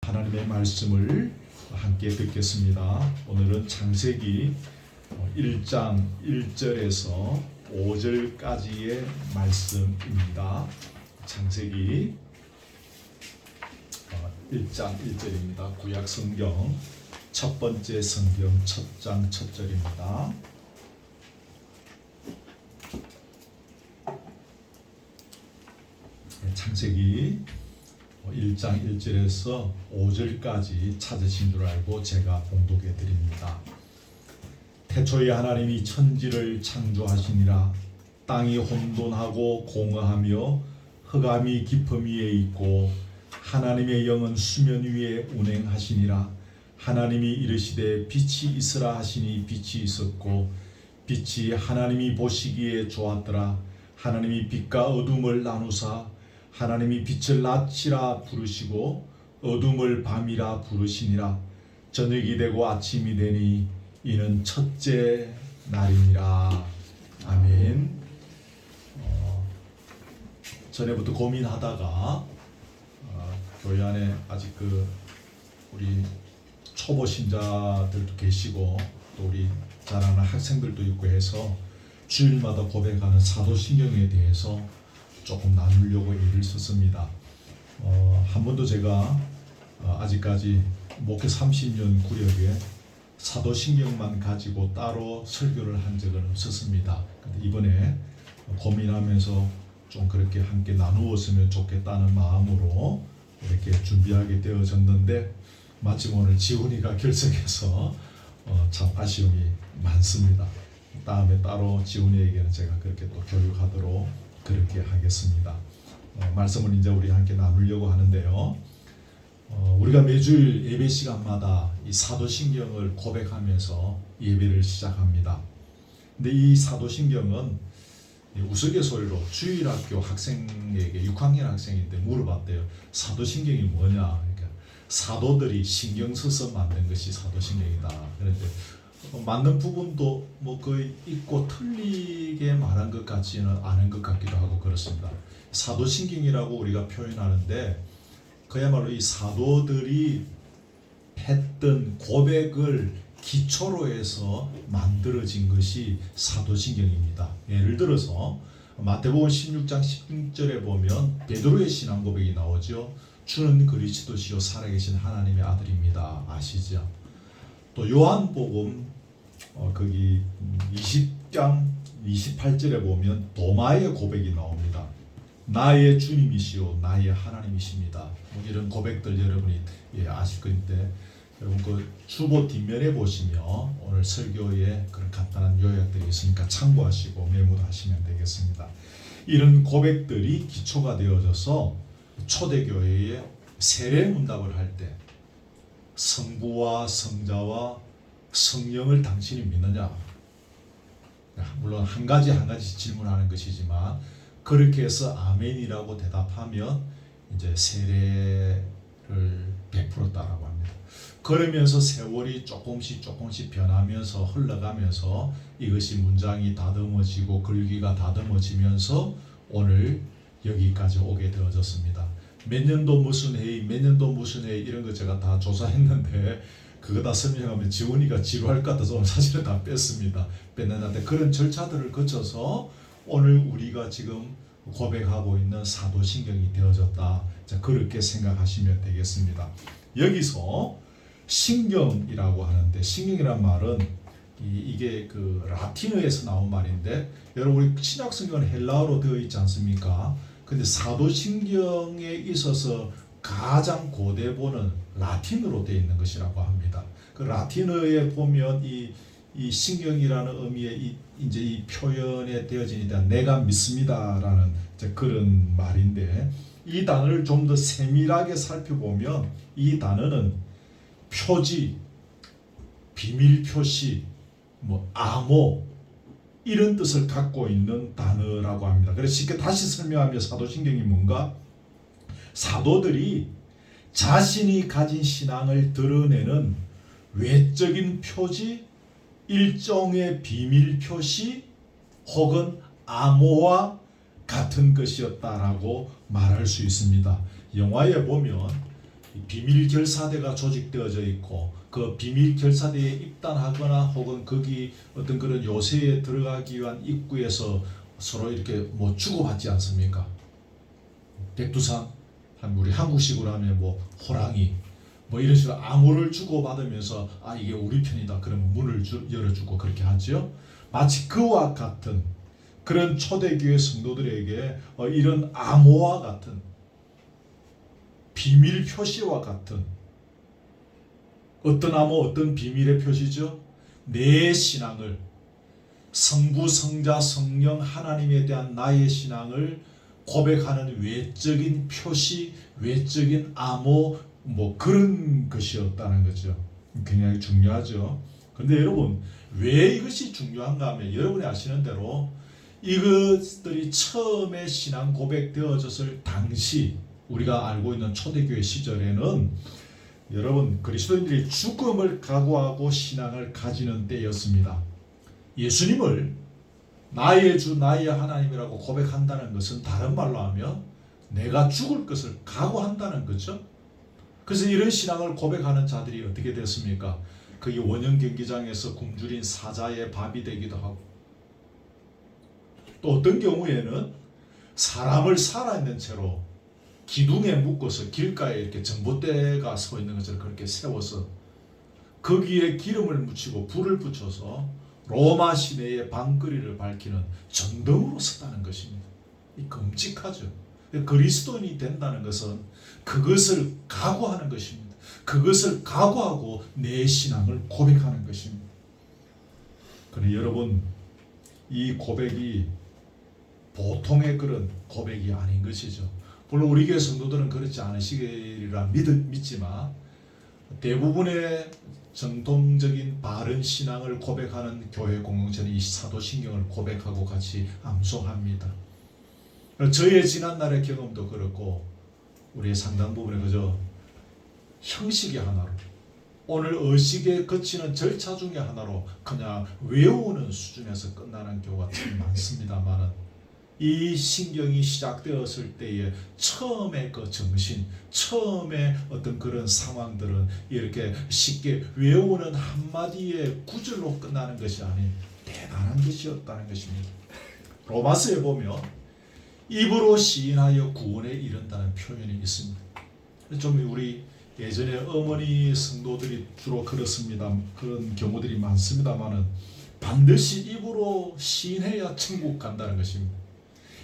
하나님의 말씀을 함께 듣겠습니다. 오늘은 창세기 1장 1절에서 5절까지의 말씀입니다. 창세기 1장 1절입니다. 구약 성경 첫 번째 성경 첫 장 첫 절입니다. 창세기 1장 1절에서 5절까지 찾으신 줄 알고 제가 봉독해 드립니다. 태초에 하나님이 천지를 창조하시니라. 땅이 혼돈하고 공허하며 흑암이 깊음 위에 있고 하나님의 영은 수면 위에 운행하시니라. 하나님이 이르시되 빛이 있으라 하시니 빛이 있었고 빛이 하나님이 보시기에 좋았더라. 하나님이 빛과 어둠을 나누사 하나님이 빛을 낮이라 부르시고 어둠을 밤이라 부르시니라. 저녁이 되고 아침이 되니 이는 첫째 날이니라. 아멘. 전에부터 고민하다가 교회 안에 아직 우리 초보 신자들도 계시고 또 우리 자라는 학생들도 있고 해서 주일마다 고백하는 사도신경에 대해서 조금 나누려고 애를 썼습니다. 한 번도 제가 아직까지 목회 30년 구력에 사도신경만 가지고 따로 설교를 한 적은 없었습니다. 근데 이번에 고민하면서 좀 그렇게 함께 나누었으면 좋겠다는 마음으로 이렇게 준비하게 되어졌는데 마침 오늘 지훈이가 결석해서 참 아쉬움이 많습니다. 다음에 따로 지훈이에게는 제가 그렇게 또 교육하도록 그렇게 하겠습니다. 말씀을 이제 우리 함께 나누려고 하는데요. 우리가 매주일 예배 시간마다 이 사도신경을 고백하면서 예배를 시작합니다. 근데 이 사도신경은 우스갯소리로 주일학교 학생에게 6학년 학생인데 물어봤대요. 사도신경이 뭐냐? 그러니까 사도들이 신경 써서 만든 것이 사도신경이다. 그런데 맞는 부분도 뭐 거의 있고 틀리게 말한 것 같지는 않은 것 같기도 하고 그렇습니다. 사도신경이라고 우리가 표현하는데 그야말로 이 사도들이 했던 고백을 기초로 해서 만들어진 것이 사도신경입니다. 예를 들어서 마태복음 16장 16절에 보면 베드로의 신앙 고백이 나오죠. 주는 그리스도시요 살아계신 하나님의 아들입니다. 아시죠? 또 요한복음 거기 20장 28절에 보면 도마의 고백이 나옵니다. 나의 주님이시오 나의 하나님이십니다. 이런 고백들 여러분이 아실 건데 여러분 그 주보 뒷면에 보시면 오늘 설교에 그런 간단한 요약들이 있으니까 참고하시고 메모하시면 되겠습니다. 이런 고백들이 기초가 되어져서 초대교회의 세례문답을 할 때 성부와 성자와 성령을 당신이 믿느냐? 물론 한 가지 질문하는 것이지만 그렇게 해서 아멘이라고 대답하면 이제 세례를 베풀었다라고 합니다. 그러면서 세월이 조금씩 변하면서 흘러가면서 이것이 문장이 다듬어지고 글귀가 다듬어지면서 오늘 여기까지 오게 되어졌습니다. 몇 년도 무슨 회의 이런 거 제가 다 조사했는데 그거 다 설명하면 지훈이가 지루할 것 같아서 사실은 다 뺐습니다. 뺐는데 그런 절차들을 거쳐서 오늘 우리가 지금 고백하고 있는 사도신경이 되어졌다. 자, 그렇게 생각하시면 되겠습니다. 여기서 신경이라고 하는데 신경이란 말은 이게 그 라틴어에서 나온 말인데 여러분 우리 신약 성경은 헬라어로 되어 있지 않습니까? 근데 사도신경에 있어서 가장 고대본은 라틴어로 되어 있는 것이라고 합니다. 그 라틴어에 보면 이 신경이라는 의미의 이제 이 표현에 되어진 내가 믿습니다라는 그런 말인데 이 단어를 좀 더 세밀하게 살펴보면 이 단어는 표지, 비밀 표시, 암호 이런 뜻을 갖고 있는 단어라고 합니다. 그래서 쉽게 다시 설명하면 사도신경이 뭔가? 사도들이 자신이 가진 신앙을 드러내는 외적인 표지, 일종의 비밀 표시 혹은 암호와 같은 것이었다라고 말할 수 있습니다. 영화에 보면 비밀 결사대가 조직되어져 있고 그 비밀 결사대에 입단하거나 혹은 거기 어떤 그런 요새에 들어가기 위한 입구에서 서로 이렇게 뭐 주고받지 않습니까? 백두산, 우리 한국식으로 하면 뭐 호랑이 뭐 이런 식으로 암호를 주고받으면서 아 이게 우리 편이다 그러면 문을 열어주고 그렇게 하죠. 마치 그와 같은 그런 초대교회 성도들에게 이런 암호와 같은 비밀 표시와 같은 어떤 암호 어떤 비밀의 표시죠? 내 신앙을 성부 성자 성령 하나님에 대한 나의 신앙을 고백하는 외적인 표시, 외적인 암호 뭐 그런 것이었다는 거죠. 굉장히 중요하죠. 그런데 여러분 왜 이것이 중요한가 하면 여러분이 아시는 대로 이것들이 처음에 신앙 고백되어졌을 당시 우리가 알고 있는 초대교회 시절에는 여러분 그리스도인들이 죽음을 각오하고 신앙을 가지는 때였습니다. 예수님을 나의 주 나의 하나님이라고 고백한다는 것은 다른 말로 하면 내가 죽을 것을 각오한다는 거죠. 그래서 이런 신앙을 고백하는 자들이 어떻게 됐습니까? 그게 원형 경기장에서 굶주린 사자의 밥이 되기도 하고 또 어떤 경우에는 사람을 살아있는 채로 기둥에 묶어서 길가에 이렇게 전봇대가 서 있는 것을 그렇게 세워서 거기에 기름을 묻히고 불을 붙여서 로마 시내의 방거리를 밝히는 전등으로 썼다는 것입니다. 이 끔찍하죠. 그리스도인이 된다는 것은 그것을 각오하는 것입니다. 그것을 각오하고 내 신앙을 고백하는 것입니다. 그런데 여러분 이 고백이 보통의 그런 고백이 아닌 것이죠. 물론 우리 교회 성도들은 그렇지 않으시리라 믿지만 대부분의 정통적인 바른 신앙을 고백하는 교회 공동체는 이 사도신경을 고백하고 같이 암송합니다. 저의 지난날의 경험도 그렇고 우리의 상당 부분에 그저 형식의 하나로 오늘 의식에 거치는 절차 중의 하나로 그냥 외우는 수준에서 끝나는 경우가 참 많습니다만은 이 신경이 시작되었을 때에 처음에 그 정신, 처음에 어떤 그런 상황들은 이렇게 쉽게 외우는 한마디의 구절로 끝나는 것이 아닌 대단한 것이었다는 것입니다. 로마서에 보면 입으로 시인하여 구원에 이른다는 표현이 있습니다. 좀 우리 예전에 어머니 성도들이 주로 그렇습니다. 그런 경우들이 많습니다만은 반드시 입으로 시인해야 천국 간다는 것입니다.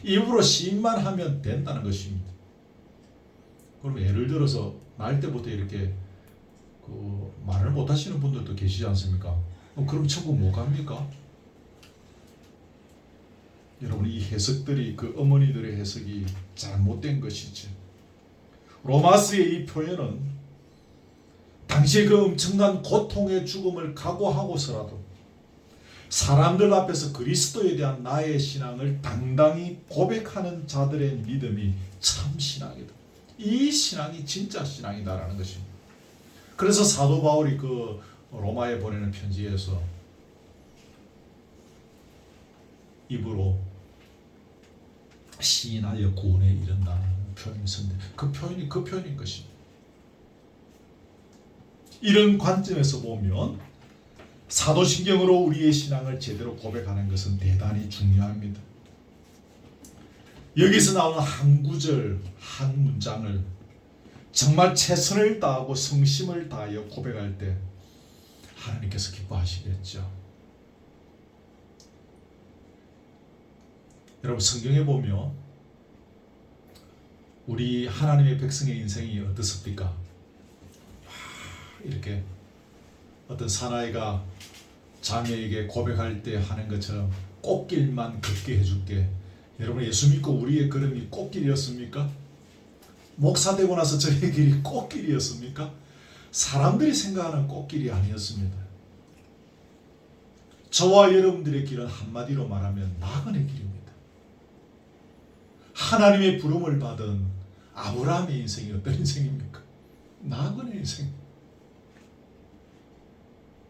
입으로 시인만 하면 된다는 것입니다. 그럼 예를 들어서 날 때부터 이렇게 말을 못 하시는 분들도 계시지 않습니까? 그럼 천국 못 갑니까? 여러분 이 해석들이 그 어머니들의 해석이 잘못된 것이죠. 로마서의 이 표현은 당시의 그 엄청난 고통의 죽음을 각오하고서라도 사람들 앞에서 그리스도에 대한 나의 신앙을 당당히 고백하는 자들의 믿음이 참 신앙이다. 이 신앙이 진짜 신앙이다라는 것입니다. 그래서 사도 바울이 그 로마에 보내는 편지에서 입으로 시인하여 구원에 이른다는 표현이 있었는데 그 표현이 그 표현인 것입니다. 이런 관점에서 보면 사도신경으로 우리의 신앙을 제대로 고백하는 것은 대단히 중요합니다. 여기서 나오는 한 구절, 한 문장을 정말 최선을 다하고 성심을 다하여 고백할 때 하나님께서 기뻐하시겠죠. 여러분 성경에 보면 우리 하나님의 백성의 인생이 어떻습니까? 이렇게 어떤 사나이가 자매에게 고백할 때 하는 것처럼 꽃길만 걷게 해줄게. 여러분 예수 믿고 우리의 걸음이 꽃길이었습니까? 목사 되고 나서 저의 길이 꽃길이었습니까? 사람들이 생각하는 꽃길이 아니었습니다. 저와 여러분들의 길은 한마디로 말하면 나그네 길입니다. 하나님의 부름을 받은 아브라함의 인생이 어떤 인생입니까? 나그네 인생.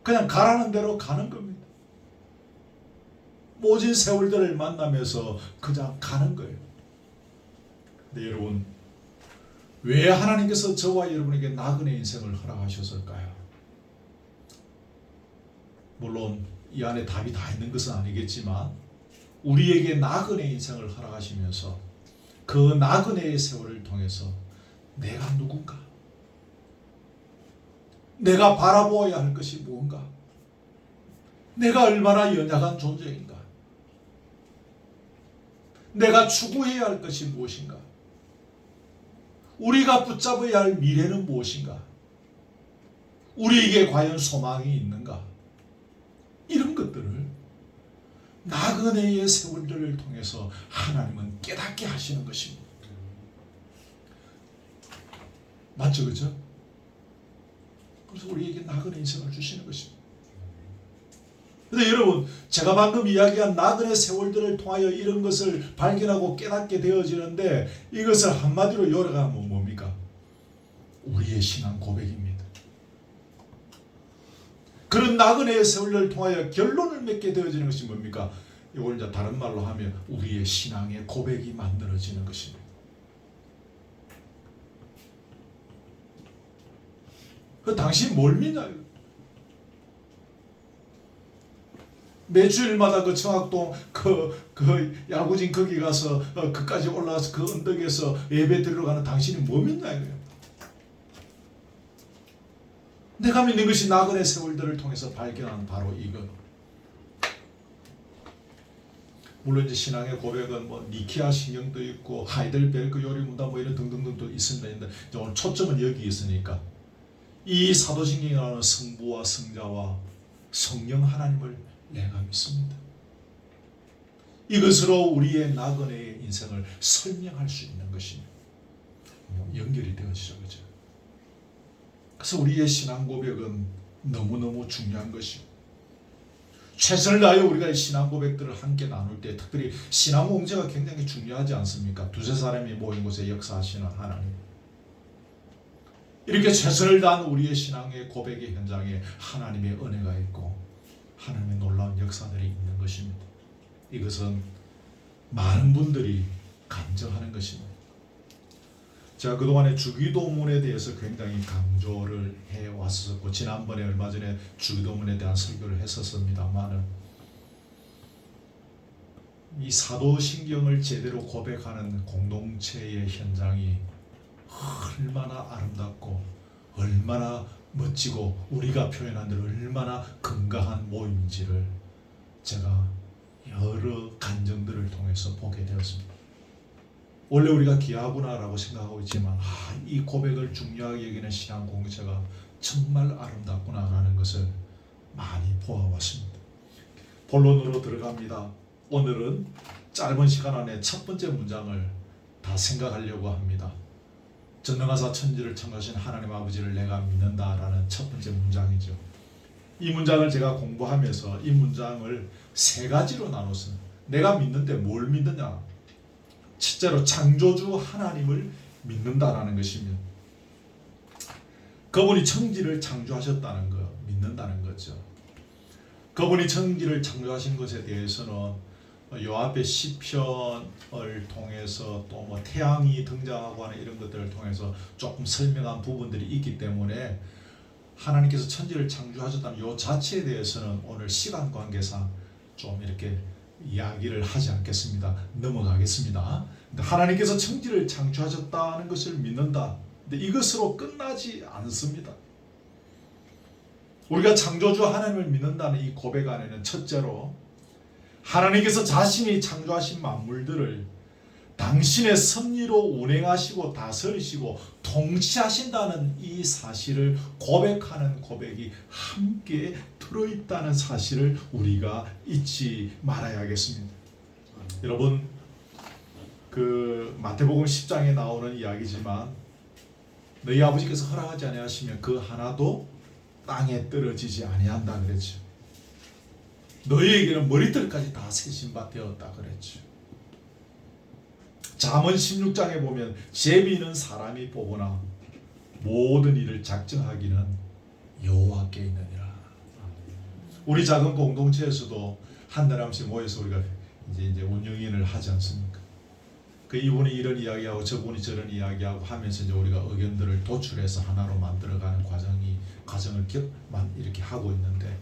그냥 가라는 대로 가는 겁니다. 모진 세월들을 만나면서 그냥 가는 거예요. 근데 여러분 왜 하나님께서 저와 여러분에게 나그네 인생을 허락하셨을까요? 물론 이 안에 답이 다 있는 것은 아니겠지만 우리에게 나그네 인생을 허락하시면서 그 나그네의 세월을 통해서 내가 누군가, 내가 바라보아야 할 것이 무언가, 내가 얼마나 연약한 존재인가, 내가 추구해야 할 것이 무엇인가, 우리가 붙잡아야 할 미래는 무엇인가, 우리에게 과연 소망이 있는가, 이런 것들을 나그네의 세월들을 통해서 하나님은 깨닫게 하시는 것입니다. 맞죠, 그죠? 그래서 우리에게 나그네 인생을 주시는 것입니다. 근데 여러분, 제가 방금 이야기한 나그네 세월들을 통하여 이런 것을 발견하고 깨닫게 되어지는데, 이것을 한마디로 요약하면 뭡니까? 우리의 신앙 고백입니다. 그런 나그네의 세월을 통하여 결론을 맺게 되어지는 것이 뭡니까? 이걸 이제 다른 말로 하면 우리의 신앙의 고백이 만들어지는 것입니다. 그 당신 뭘 믿나요? 매주일마다 그 청학동 그 야구진 거기 가서 그까지 올라가서 그 언덕에서 예배 드리러 가는 당신이 뭐 믿나요? 내가 믿는 것이 나그네 세월들을 통해서 발견한 바로 이것. 물론 이제 신앙의 고백은 뭐 니키아 신경도 있고 하이델베르크 요리문답 뭐 이런 등등등도 있습니다. 오늘 초점은 여기 있으니까 이 사도신경이라는 성부와 성자와 성령 하나님을 내가 믿습니다. 이것으로 우리의 나그네의 인생을 설명할 수 있는 것입니다. 연결이 되어지죠, 그죠? 그래서 우리의 신앙 고백은 너무너무 중요한 것이고, 최선을 다하여 우리가 이 신앙 고백들을 함께 나눌 때 특별히 신앙 공제가 굉장히 중요하지 않습니까? 두세 사람이 모인 곳에 역사하시는 하나님, 이렇게 최선을 다한 우리의 신앙의 고백의 현장에 하나님의 은혜가 있고 하나님의 놀라운 역사들이 있는 것입니다. 이것은 많은 분들이 간증하는 것입니다. 제가 그동안에 주기도문에 대해서 굉장히 강조를 해왔었고, 지난번에 얼마 전에 주기도문에 대한 설교를 했었습니다만, 이 사도신경을 제대로 고백하는 공동체의 현장이 얼마나 아름답고 얼마나 멋지고 우리가 표현한 대로 얼마나 건강한 모임인지를 제가 여러 간증들을 통해서 보게 되었습니다. 원래 우리가 귀하구나라고 생각하고 있지만 이 고백을 중요하게 여기는 신앙 공동체가 정말 아름답구나라는 것을 많이 보아왔습니다. 본론으로 들어갑니다. 오늘은 짧은 시간 안에 첫 번째 문장을 다 생각하려고 합니다. 전능하사 천지를 창조하신 하나님 아버지를 내가 믿는다라는 첫 번째 문장이죠. 이 문장을 제가 공부하면서 이 문장을 세 가지로 나눠서 내가 믿는데 뭘 믿느냐? 첫째로 창조주 하나님을 믿는다라는 것이며, 그분이 천지를 창조하셨다는 것 믿는다는 거죠. 그분이 천지를 창조하신 것에 대해서는 요 앞에 시편을 통해서 또 뭐 태양이 등장하고 하는 이런 것들을 통해서 조금 설명한 부분들이 있기 때문에 하나님께서 천지를 창조하셨다는 요 자체에 대해서는 오늘 시간 관계상 좀 이렇게 이야기를 하지 않겠습니다. 넘어가겠습니다. 하나님께서 천지를 창조하셨다는 것을 믿는다. 근데 이것으로 끝나지 않습니다. 우리가 창조주 하나님을 믿는다는 이 고백 안에는 첫째로 하나님께서 자신이 창조하신 만물들을 당신의 섭리로 운행하시고 다스리시고 통치하신다는 이 사실을 고백하는 고백이 함께 들어있다는 사실을 우리가 잊지 말아야겠습니다. 여러분, 그 마태복음 10장에 나오는 이야기지만 너희 아버지께서 허락하지 아니하시면 그 하나도 땅에 떨어지지 아니한다 그랬죠. 너희에게는 머리털까지 다 세신 바 되었다 그랬죠. 잠언 16장에 보면 제비는 사람이 보거나 모든 일을 작정하기는 여호와께 있느니라. 우리 작은 공동체에서도 한 사람씩 모여서 우리가 이제 운영인을 하지 않습니까? 그 이분이 이런 이야기하고 저분이 저런 이야기하고 하면서 이제 우리가 의견들을 도출해서 하나로 만들어가는 과정을 이렇게 하고 있는데,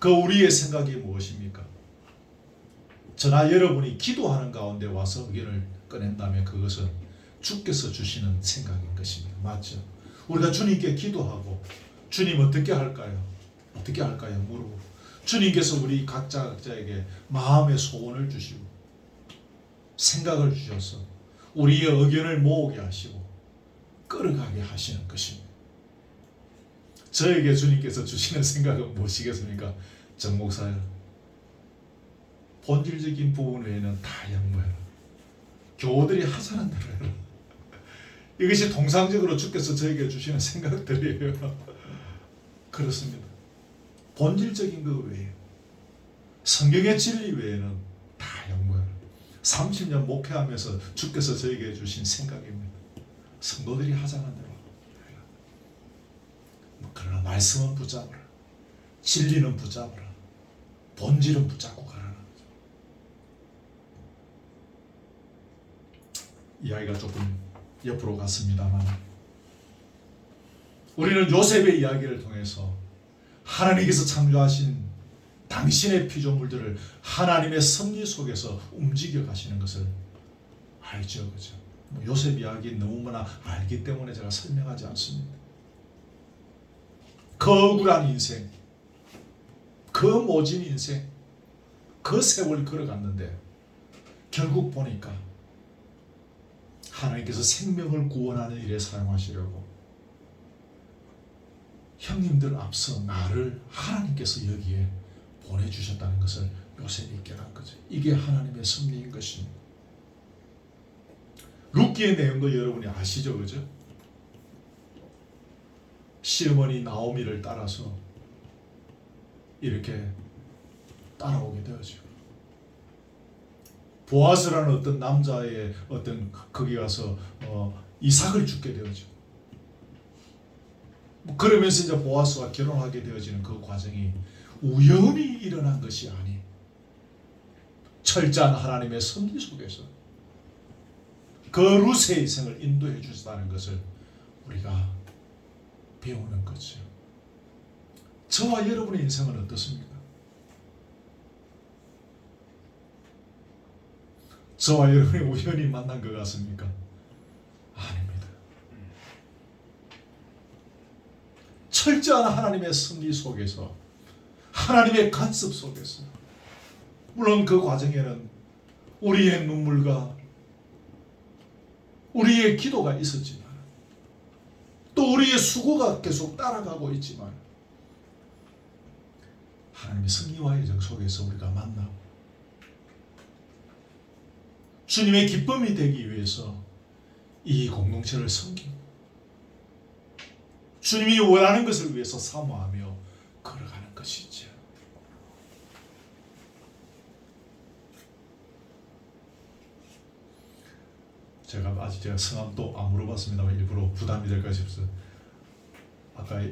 그 우리의 생각이 무엇입니까? 저나 여러분이 기도하는 가운데 와서 의견을 꺼낸다면 그것은 주께서 주시는 생각인 것입니다. 맞죠? 우리가 주님께 기도하고 주님 어떻게 할까요? 어떻게 할까요? 물어보고 주님께서 우리 각자에게 마음의 소원을 주시고 생각을 주셔서 우리의 의견을 모으게 하시고 끌어가게 하시는 것입니다. 저에게 주님께서 주시는 생각은 무엇이겠습니까? 정 목사야, 본질적인 부분 외에는 다 양보해라. 교우들이 하자는 대로 해라. 이것이 통상적으로 주께서 저에게 주시는 생각들이에요. 그렇습니다. 본질적인 것 외에, 성경의 진리 외에는 다 양보해라. 30년 목회하면서 주께서 저에게 주신 생각입니다. 성도들이 하자는 대로 해라. 그러나 말씀은 붙잡으라. 진리는 붙잡으라. 본질은 붙잡고 가라는 거죠. 이야기가 조금 옆으로 갔습니다만, 우리는 요셉의 이야기를 통해서 하나님께서 창조하신 당신의 피조물들을 하나님의 섭리 속에서 움직여 가시는 것을 알죠. 그죠? 요셉 이야기 너무나 알기 때문에 제가 설명하지 않습니다. 그 억울한 인생, 그 모진 인생, 그 세월 걸어갔는데 결국 보니까 하나님께서 생명을 구원하는 일에 사용하시려고 형님들 앞서 나를 하나님께서 여기에 보내주셨다는 것을 요셉이 깨달은 거죠. 이게 하나님의 섭리인 것입니다. 룻기의 내용도 여러분이 아시죠? 그죠? 시어머니 나오미를 따라서 이렇게 따라오게 되어지고, 보아스라는 어떤 남자의 어떤 거기 가서 이삭을 죽게 되어지고, 그러면서 이제 보아스와 결혼하게 되어지는 그 과정이 우연히 일어난 것이 아닌 철저한 하나님의 섭리 속에서 그 룻의 인생을 인도해 주셨다는 것을 우리가 배우는 거죠. 저와 여러분의 인생은 어떻습니까? 저와 여러분이 우연히 만난 것 같습니까? 아닙니다. 철저한 하나님의 섭리 속에서, 하나님의 간섭 속에서, 물론 그 과정에는 우리의 눈물과 우리의 기도가 있었지만, 또 우리의 수고가 계속 따라가고 있지만, 하나님의 섭리와 예정 속에서 우리가 만나고 주님의 기쁨이 되기 위해서 이 공동체를 섬기고 주님이 원하는 것을 위해서 사모하며 걸어가는 것이죠. 제가 성함도 안 물어봤습니다만 일부러 부담이 될까 싶어서, 아까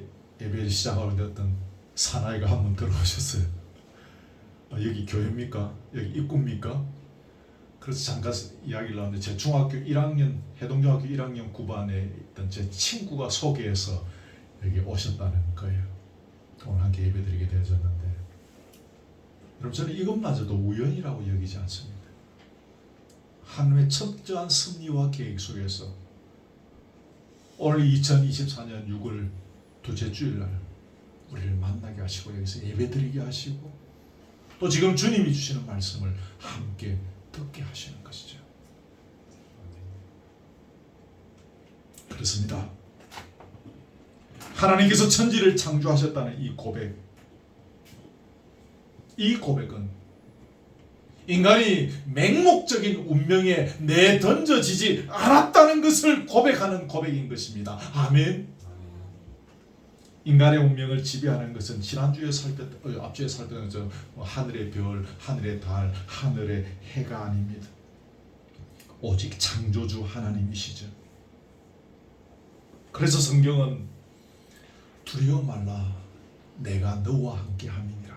예배를 시작하는데 어떤 사나이가 한 분 들어오셨어요. 여기 교회입니까? 여기 입구입니까? 그래서 잠깐 이야기를 하는데, 제 중학교 1학년, 해동중학교 1학년 9반에 있던 제 친구가 소개해서 여기 오셨다는 거예요. 오늘 함께 예배드리게 되어졌는데, 여러분, 저는 이것마저도 우연이라고 여기지 않습니다. 하나님의 철저한 섭리와 계획 속에서 오늘 2024년 6월 둘째 주일날 우리를 만나게 하시고 여기서 예배드리게 하시고, 또 지금 주님이 주시는 말씀을 함께 듣게 하시는 것이죠. 그렇습니다. 하나님께서 천지를 창조하셨다는 이 고백은 인간이 맹목적인 운명에 내던져지지 않았다는 것을 고백하는 고백인 것입니다. 아멘. 인간의 운명을 지배하는 것은 지난주에 앞주에 살폈던 하늘의 별, 하늘의 달, 하늘의 해가 아닙니다. 오직 창조주 하나님이시죠. 그래서 성경은 두려워 말라, 내가 너와 함께 함이니라.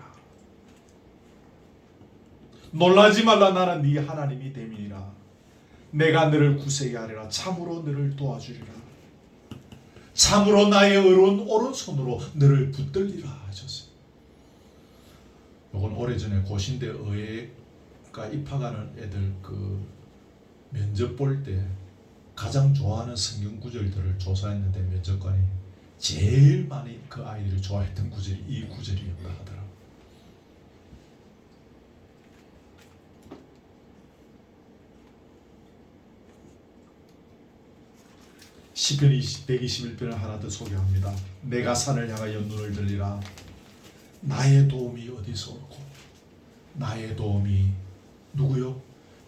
놀라지 말라, 나는 네 하나님이 됨이니라. 내가 너를 구세게 하리라. 참으로 너를 도와주리라. 참으로 나의 의로운 오른손으로 너를 붙들리라 하셨어요. 이건 오래전에 고신대 의예과 입학하는 애들 그 면접 볼 때 가장 좋아하는 성경 구절들을 조사했는데 면접관이 제일 많이 그 아이들이 좋아했던 구절이 이 구절이었다 하더라고요. 시편 121편을 하나 더 소개합니다. 내가 산을 향하여 눈을 들리라. 나의 도움이 어디서 오고 나의 도움이 누구요?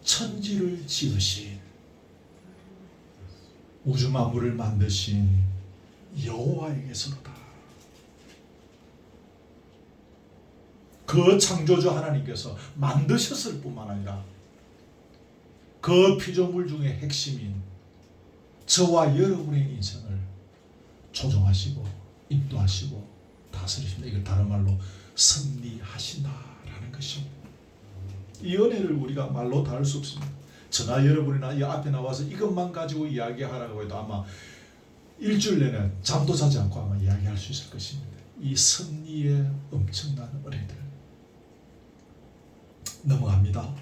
천지를 지으신 우주 만물을 만드신 여호와에게서로다. 그 창조주 하나님께서 만드셨을 뿐만 아니라 그 피조물 중에 핵심인 저와 여러분의 인생을 조종하시고 인도하시고 다스리십니다. 이걸 다른 말로 섭리하신다라는 것입니다. 이 은혜를 우리가 말로 다할 수 없습니다. 저나 여러분이나 이 앞에 나와서 이것만 가지고 이야기하라고 해도 아마 일주일 내내 잠도 자지 않고 아마 이야기할 수 있을 것입니다. 이 섭리의 엄청난 은혜들 넘어갑니다.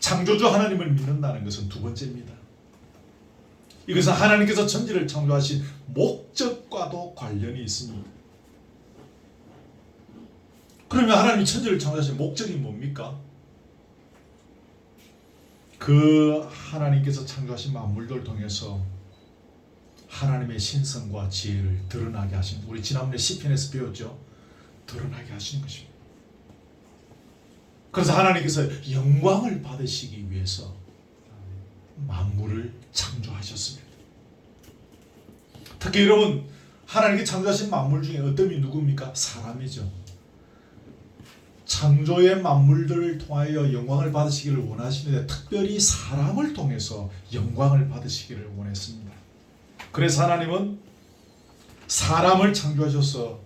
창조주 하나님을 믿는다는 것은 두 번째입니다. 이것은 하나님께서 천지를 창조하신 목적과도 관련이 있습니다. 그러면 하나님이 천지를 창조하신 목적이 뭡니까? 그 하나님께서 창조하신 만물들을 통해서 하나님의 신성과 지혜를 드러나게 하신, 우리 지난번에 시편에서 배웠죠. 드러나게 하시는 것입니다. 그래서 하나님께서 영광을 받으시기 위해서 만물을 창조하셨습니다. 특히 여러분, 하나님께 창조하신 만물 중에 어떤 이 누굽니까? 사람이죠. 창조의 만물들을 통하여 영광을 받으시기를 원하시는데 특별히 사람을 통해서 영광을 받으시기를 원했습니다. 그래서 하나님은 사람을 창조하셔서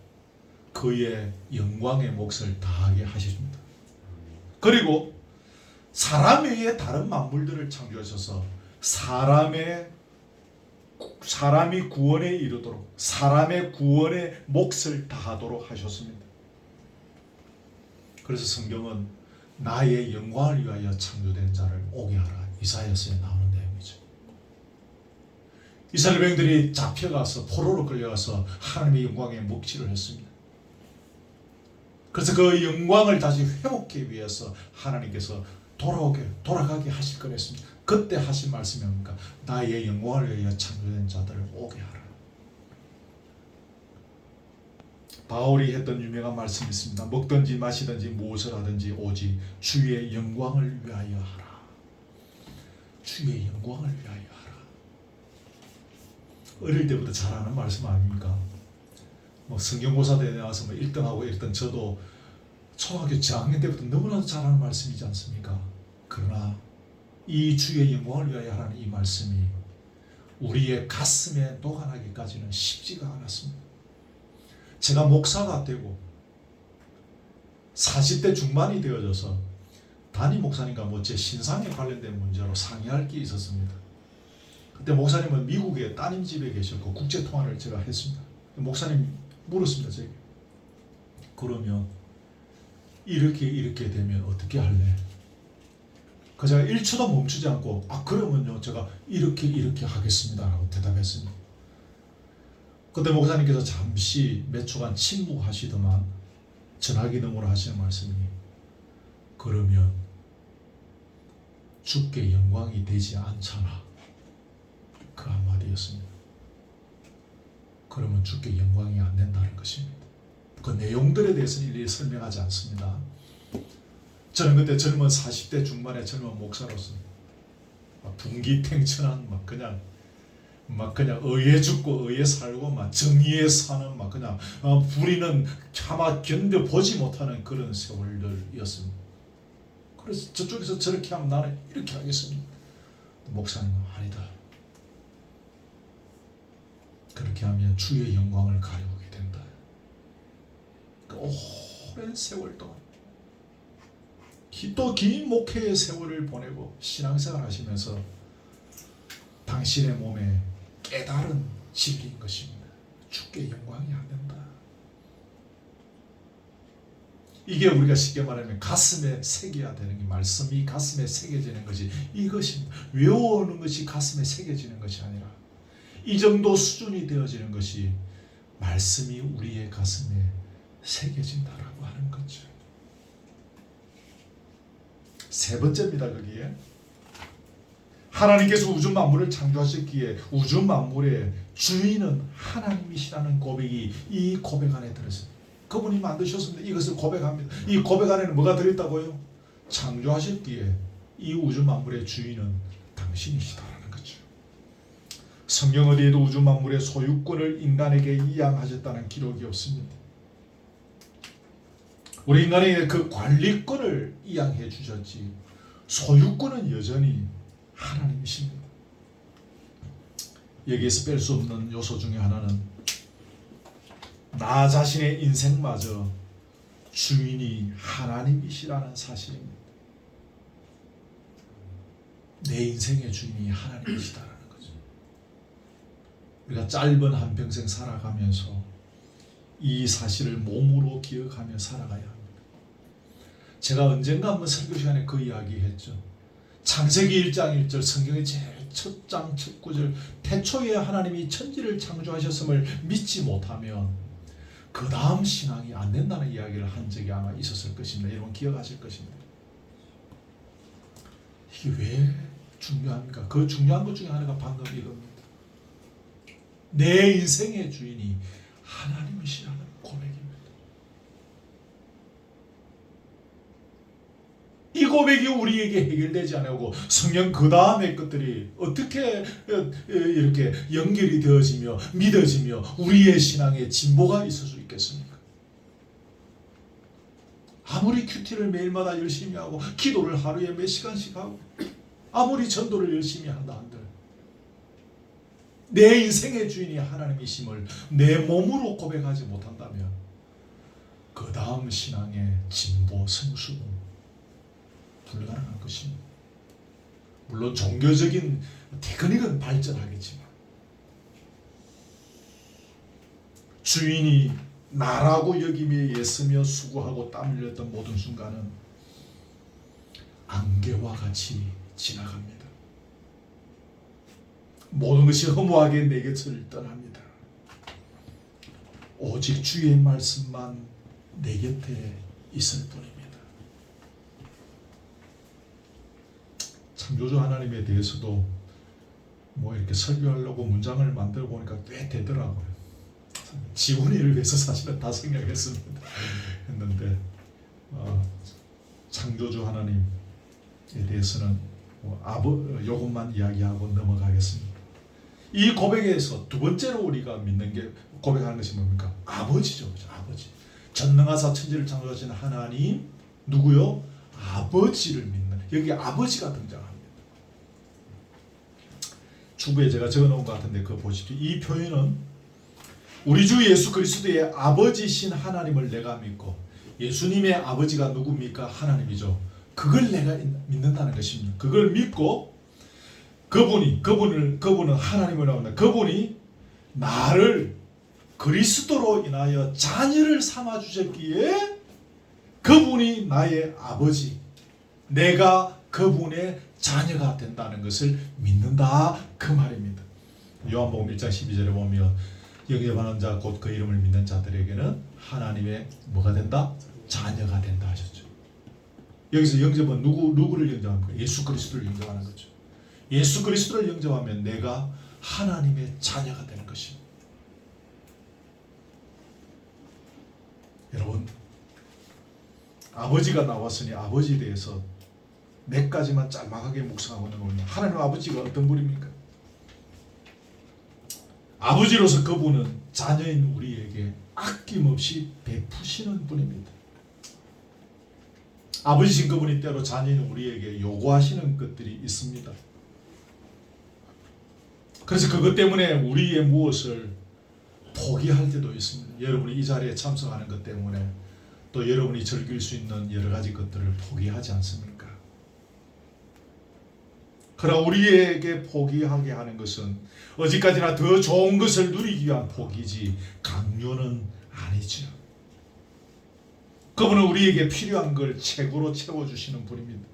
그의 영광의 몫을 다하게 하십니다. 그리고 사람 외에 다른 만물들을 창조하셔서 사람이 구원에 이르도록 사람의 구원의 몫을 다하도록 하셨습니다. 그래서 성경은 나의 영광을 위하여 창조된 자를 오게 하라, 이사야서에 나오는 내용이죠. 이스라엘 백성들이 잡혀가서 포로로 끌려가서 하나님의 영광에 묵지를 했습니다. 그래서 그 영광을 다시 회복하기 위해서 하나님께서 돌아가게 하실 거랬습니다. 그때 하신 말씀이 뭡니까? 나의 영광을 위하여 창조된 자들을 오게 하라. 바울이 했던 유명한 말씀이 있습니다. 먹든지 마시든지 무엇을 하든지 오직 주의 영광을 위하여 하라. 주의 영광을 위하여 하라. 어릴 때부터 잘 아는 말씀 아닙니까? 성경고사대에 나와서 1등하고 1등, 저도 초등학교 저학년 때부터 너무나도 잘 아는 말씀이지 않습니까? 그러나 이 주의 영광을 위하여 하라는 이 말씀이 우리의 가슴에 녹아나기까지는 쉽지가 않았습니다. 제가 목사가 되고 40대 중반이 되어져서 담임 목사님과 제 신상에 관련된 문제로 상의할 게 있었습니다. 그때 목사님은 미국의 따님 집에 계셨고 국제통화를 제가 했습니다. 목사님 물었습니다. 제게. 그러면 이렇게 되면 어떻게 할래? 그 제가 1초도 멈추지 않고 그러면요 제가 이렇게 하겠습니다 라고 대답했습니다. 그때 목사님께서 잠시 몇 초간 침묵하시더만 전화기 너머로 하시는 말씀이, 그러면 주께 영광이 되지 않잖아. 그 한마디였습니다. 그러면 주께 영광이 안 된다는 것입니다. 그 내용들에 대해서는 일일이 설명하지 않습니다. 저는 그때 젊은 40대 중반의 젊은 목사로서 분기탱천한 그냥 의에 죽고 의에 살고 정의에 사는 그냥 부리는 차마 견뎌보지 못하는 그런 세월들이었습니다. 그래서 저쪽에서 저렇게 하면 나는 이렇게 하겠습니다. 목사님은 아니다. 그렇게 하면 주의 영광을 가려오게 된다. 그 오랜 세월 동안 또 긴 목회의 세월을 보내고 신앙생활 하시면서 당신의 몸에 깨달은 진리인 것입니다. 주께 영광이 안 된다. 이게 우리가 쉽게 말하면 가슴에 새겨야 되는 게, 말씀이 가슴에 새겨지는 것이 이것입니다. 외워오는 것이 가슴에 새겨지는 것이 아니라 이 정도 수준이 되어지는 것이 말씀이 우리의 가슴에 새겨진다라고 하는 거죠. 세 번째입니다. 거기에 하나님께서 우주 만물을 창조하셨기에 우주 만물의 주인은 하나님이시라는 고백이 이 고백 안에 들었습니다. 그분이 만드셨습니다. 이것을 고백합니다. 이 고백 안에는 뭐가 들어있다고요? 창조하셨기에 이 우주 만물의 주인은 당신이시다라는 거죠. 성경 어디에도 우주 만물의 소유권을 인간에게 이양하셨다는 기록이 없습니다. 우리 인간에게 그 관리권을 이양해 주셨지 소유권은 여전히 하나님이십니다. 여기에서 뺄 수 없는 요소 중에 하나는 나 자신의 인생마저 주인이 하나님이시라는 사실입니다. 내 인생의 주인이 하나님이시다라는 거죠. 우리가 짧은 한평생 살아가면서 이 사실을 몸으로 기억하며 살아가야 합니다. 제가 언젠가 한번 설교 시간에 그 이야기 했죠. 창세기 1장 1절 성경의 제일 첫 장 첫 구절 태초에 하나님이 천지를 창조하셨음을 믿지 못하면 그 다음 신앙이 안 된다는 이야기를 한 적이 아마 있었을 것입니다. 여러분 기억하실 것입니다. 이게 왜 중요합니까? 그 중요한 것 중에 하나가 방금 이겁니다. 내 인생의 주인이 하나님이시라는 고백입니다. 이 고백이 우리에게 해결되지 않고 성경 그 다음의 것들이 어떻게 이렇게 연결이 되어지며 믿어지며 우리의 신앙에 진보가 있을 수 있겠습니까? 아무리 큐티를 매일마다 열심히 하고 기도를 하루에 몇 시간씩 하고 아무리 전도를 열심히 한다 한들 내 인생의 주인이 하나님이심을 내 몸으로 고백하지 못한다면 그 다음 신앙의 진보 성숙은 불가능한 것입니다. 물론 종교적인 테크닉은 발전하겠지만 주인이 나라고 여기며 애쓰며 수고하고 땀 흘렸던 모든 순간은 안개와 같이 지나갑니다. 모든 것이 허무하게 내 곁을 떠납니다. 오직 주의 말씀만 내 곁에 있을 뿐입니다. 창조주 하나님에 대해서도 뭐 이렇게 설교하려고 문장을 만들어 보니까 꽤 되더라고요. 지훈이를 위해서 사실은 다 생략했습니다. 했는데 창조주 하나님에 대해서는 요것만 이야기하고 넘어가겠습니다. 이 고백에서 두 번째로 우리가 믿는 게 고백하는 것이 뭡니까? 아버지죠. 아버지. 전능하사 천지를 창조하신 하나님 누구요? 아버지를 믿는. 여기 아버지가 등장합니다. 주부에 제가 적어놓은 것 같은데 그거 보십시오. 이 표현은 우리 주 예수 그리스도의 아버지신 하나님을 내가 믿고 예수님의 아버지가 누굽니까? 하나님이죠. 그걸 내가 믿는다는 것입니다. 그걸 믿고 그분은 하나님을 나온다. 그분이 나를 그리스도로 인하여 자녀를 삼아 주셨기에 그분이 나의 아버지, 내가 그분의 자녀가 된다는 것을 믿는다 그 말입니다. 요한복음 1장 12절에 보면 영접하는 자 곧 그 이름을 믿는 자들에게는 하나님의 뭐가 된다? 자녀가 된다 하셨죠. 여기서 영접은 누구를 영접합니까? 예수 그리스도를 영접하는 거죠. 예수 그리스도를 영접하면 내가 하나님의 자녀가 되는 것입니다. 여러분, 아버지가 나왔으니 아버지에 대해서 몇 가지만 짤막하게 묵상하고 넘어갑니다. 하나님 아버지가 어떤 분입니까? 아버지로서 그분은 자녀인 우리에게 아낌없이 베푸시는 분입니다. 아버지신 그분이 때로 자녀인 우리에게 요구하시는 것들이 있습니다. 그래서 그것 때문에 우리의 무엇을 포기할 때도 있습니다. 여러분이 이 자리에 참석하는 것 때문에 또 여러분이 즐길 수 있는 여러 가지 것들을 포기하지 않습니까? 그러나 우리에게 포기하게 하는 것은 어디까지나 더 좋은 것을 누리기 위한 포기지 강요는 아니죠. 그분은 우리에게 필요한 걸 최고로 채워주시는 분입니다.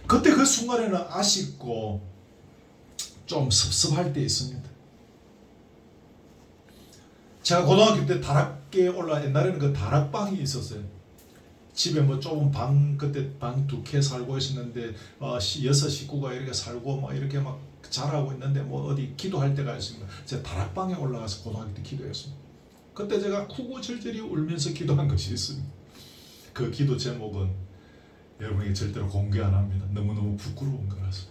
그때 그 순간에는 아쉽고 좀 섭섭할 때 있습니다. 제가 고등학교 때 다락계에 옛날에는 그 다락방이 있었어요. 집에 뭐 좁은 방, 그때 방 2개 살고 있었는데 6 식구가 이렇게 살고 막 이렇게 막 잘하고 있는데 뭐 어디 기도할 때가 있습니다. 제가 다락방에 올라가서 고등학교 때 기도했습니다. 그때 제가 크고 절절히 울면서 기도한 것이 있습니다. 그 기도 제목은 여러분에게 절대로 공개 안 합니다. 너무너무 부끄러운 거라서.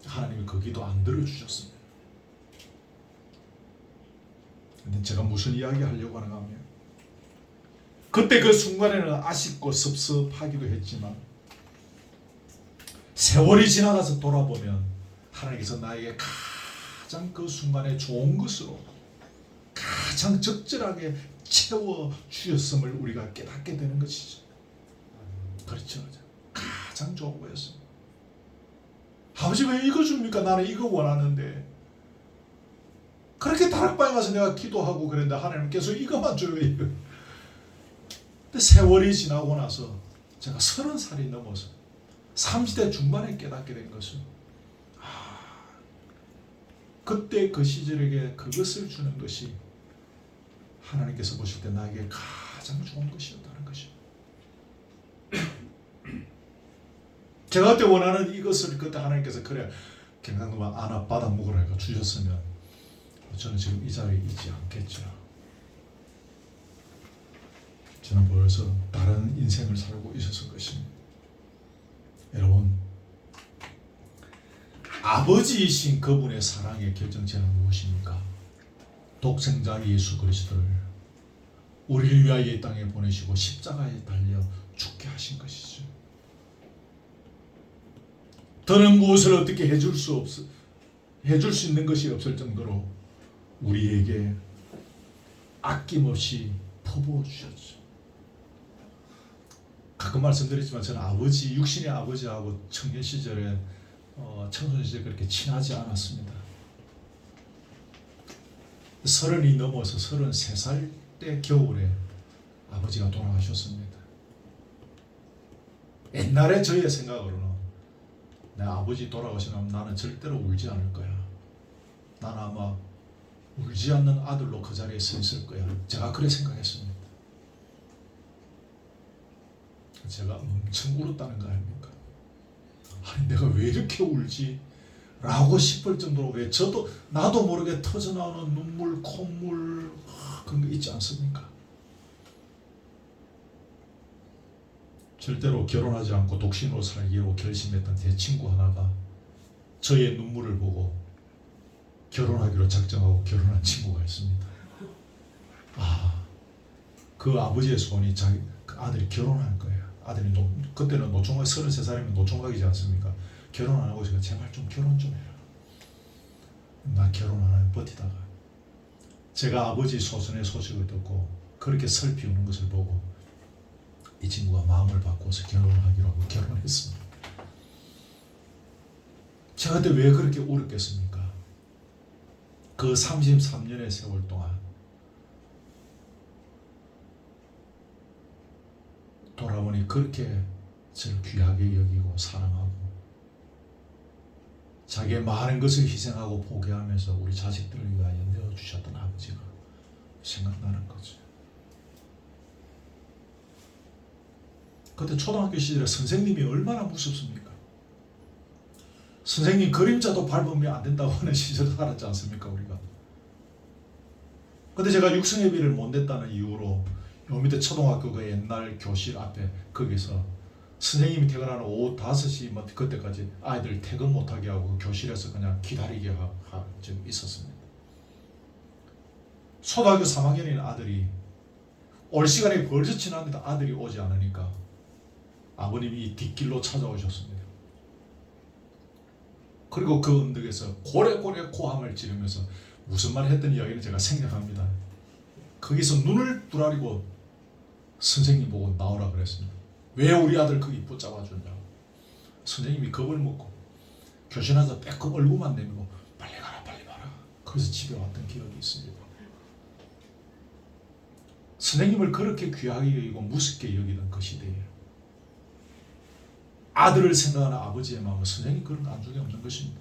하나님이 그 기도 안 들어주셨습니다. 근데 제가 무슨 이야기 하려고 하는가 하면 그때 그 순간에는 아쉽고 섭섭하기도 했지만 세월이 지나가서 돌아보면 하나님께서 나에게 가장 그 순간에 좋은 것으로 가장 적절하게 채워주셨음을 우리가 깨닫게 되는 것이죠. 그렇죠. 가장 좋은 거였습니다. 아버지 왜 이거 줍니까? 나는 이거 원하는데. 그렇게 다락방에 가서 내가 기도하고 그랬는데 하나님께서 이것만 줘요. 이거. 근데 세월이 지나고 나서 제가 30살이 넘어서 30대 중반에 깨닫게 된 것은 그때 그 시절에게 그것을 주는 것이 하나님께서 보실 때 나에게 가장 좋은 것이었다는 것이죠. 제가 그때 원하는 이것을 그때 하나님께서 그래 경상도만 안아 받아 먹으라고 주셨으면 저는 지금 이 자리에 있지 않겠죠. 저는 벌써 다른 인생을 살고 있었을 것입니다. 여러분, 아버지이신 그분의 사랑의 결정체는 무엇입니까? 독생자 예수 그리스도를 우리를 위하여 이 땅에 보내시고 십자가에 달려 죽게 하신 것이죠. 더는 무엇을 어떻게 해줄 수 있는 것이 없을 정도로 우리에게 아낌없이 퍼부어 주셨죠. 가끔 말씀드렸지만 저는 육신의 아버지하고 청년 시절에 청소년 시절에 그렇게 친하지 않았습니다. 30이 넘어서 33살 때 겨울에 아버지가 돌아가셨습니다. 옛날에 저의 생각으로는 내 아버지 돌아가시면 나는 절대로 울지 않을 거야. 나는 아마 울지 않는 아들로 그 자리에 서 있을 거야. 제가 그래 생각했습니다. 제가 엄청 울었다는 거 아닙니까? 아니 내가 왜 이렇게 울지? 라고 싶을 정도로 왜 나도 모르게 터져나오는 눈물, 콧물 그런 거 있지 않습니까? 절대로 결혼하지 않고 독신으로 살기로 결심했던 제 친구 하나가 저의 눈물을 보고 결혼하기로 작정하고 결혼한 친구가 있습니다. 그 아버지의 소원이 그 아들이 결혼할 거예요. 아들이 그때는 노총각 33살이면 노총각이지 않습니까? 결혼 안 하고 제가 제발 좀 결혼 좀 해라. 나 결혼 안 하면 버티다가 제가 아버지 소선의 소식을 듣고 그렇게 슬피우는 것을 보고 이 친구가 마음을 바꿔서 결혼하기로 하고 결혼했습니다. 제가 그때 왜 그렇게 울었겠습니까? 그 33년의 세월 동안 돌아보니 그렇게 저를 귀하게 여기고 사랑하고 자기의 많은 것을 희생하고 포기하면서 우리 자식들을 위하여 내어주셨던 아버지가 생각나는 거죠. 그때 초등학교 시절에 선생님이 얼마나 무섭습니까? 선생님 그림자도 밟으면 안 된다고 하는 시절을 살았지 않습니까 우리가? 근데 제가 육성예비를 못 냈다는 이유로 요 밑에 초등학교 그 옛날 교실 앞에 거기서 선생님이 퇴근하는 오후 5시 뭐 그때까지 아이들 퇴근 못하게 하고 교실에서 그냥 기다리게 좀 있었습니다. 초등학교 3학년인 아들이 올 시간이 벌써 지났는데 아들이 오지 않으니까 아버님이 뒷길로 찾아오셨습니다. 그리고 그 언덕에서 고래고래 고함을 지르면서 무슨 말 했던 이야기는 제가 생략합니다. 거기서 눈을 부라리고 선생님 보고 나오라 그랬습니다. 왜 우리 아들 거기 붙잡아 줬냐고. 선생님이 겁을 먹고 교실에서 빼꼼 얼굴만 내밀고 빨리 가라 빨리 가라. 그래서 집에 왔던 기억이 있습니다. 선생님을 그렇게 귀하게 여기고 무섭게 여기던 그 시대에 아들을 생각하는 아버지의 마음은 선생님 그런 거 안중에 없는 것입니다.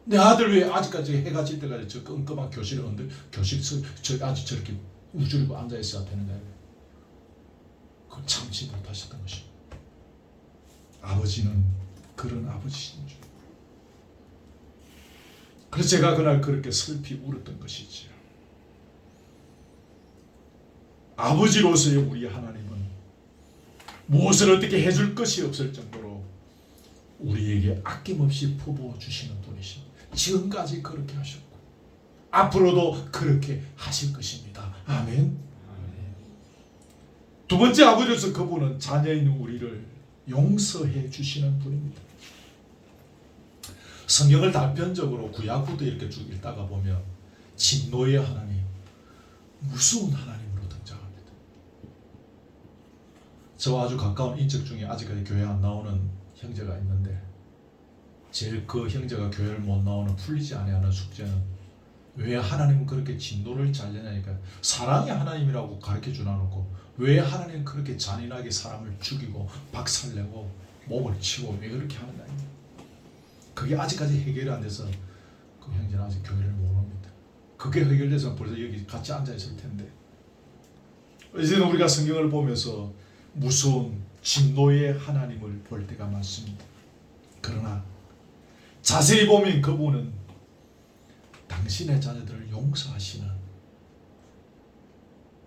내 아들 왜 아직까지 해가 질 때까지 저 끔끔한 교실에 교실에서 아직 저렇게 우쭐고 앉아 있어야 되는가? 그건 참지 못하셨던 것입니다. 아버지는 그런 아버지신 줄. 그래서 제가 그날 그렇게 슬피 울었던 것이지요. 아버지로서의 우리 하나님은 무엇을 어떻게 해줄 것이 없을 정도로 우리에게 아낌없이 퍼부어 주시는 분이십니다. 지금까지 그렇게 하셨고 앞으로도 그렇게 하실 것입니다. 아멘. 두 번째 아버지로서 그분은 자녀인 우리를 용서해 주시는 분입니다. 성경을 단편적으로 구약부터 이렇게 쭉 읽다가 보면 진노의 하나님, 무서운 하나님으로 등장합니다. 저와 아주 가까운 인적 중에 아직까지 교회 안 나오는 형제가 있는데 제일 그 형제가 교회를 못 나오는 풀리지 않아하는 숙제는 왜 하나님은 그렇게 진노를 잘내냐니까 사랑의 하나님이라고 가르쳐 주나 놓고 왜 하나님은 그렇게 잔인하게 사람을 죽이고 박살내고 몸을 치고 왜 그렇게 하느냐. 그게 아직까지 해결이 안 돼서 그 형제는 아직 교회를 못 옵니다. 그게 해결돼서 벌써 여기 같이 앉아 있을 텐데 이제는 우리가 성경을 보면서 무서운 진노의 하나님을 볼 때가 많습니다. 그러나 자세히 보면 그분은 당신의 자녀들을 용서하시는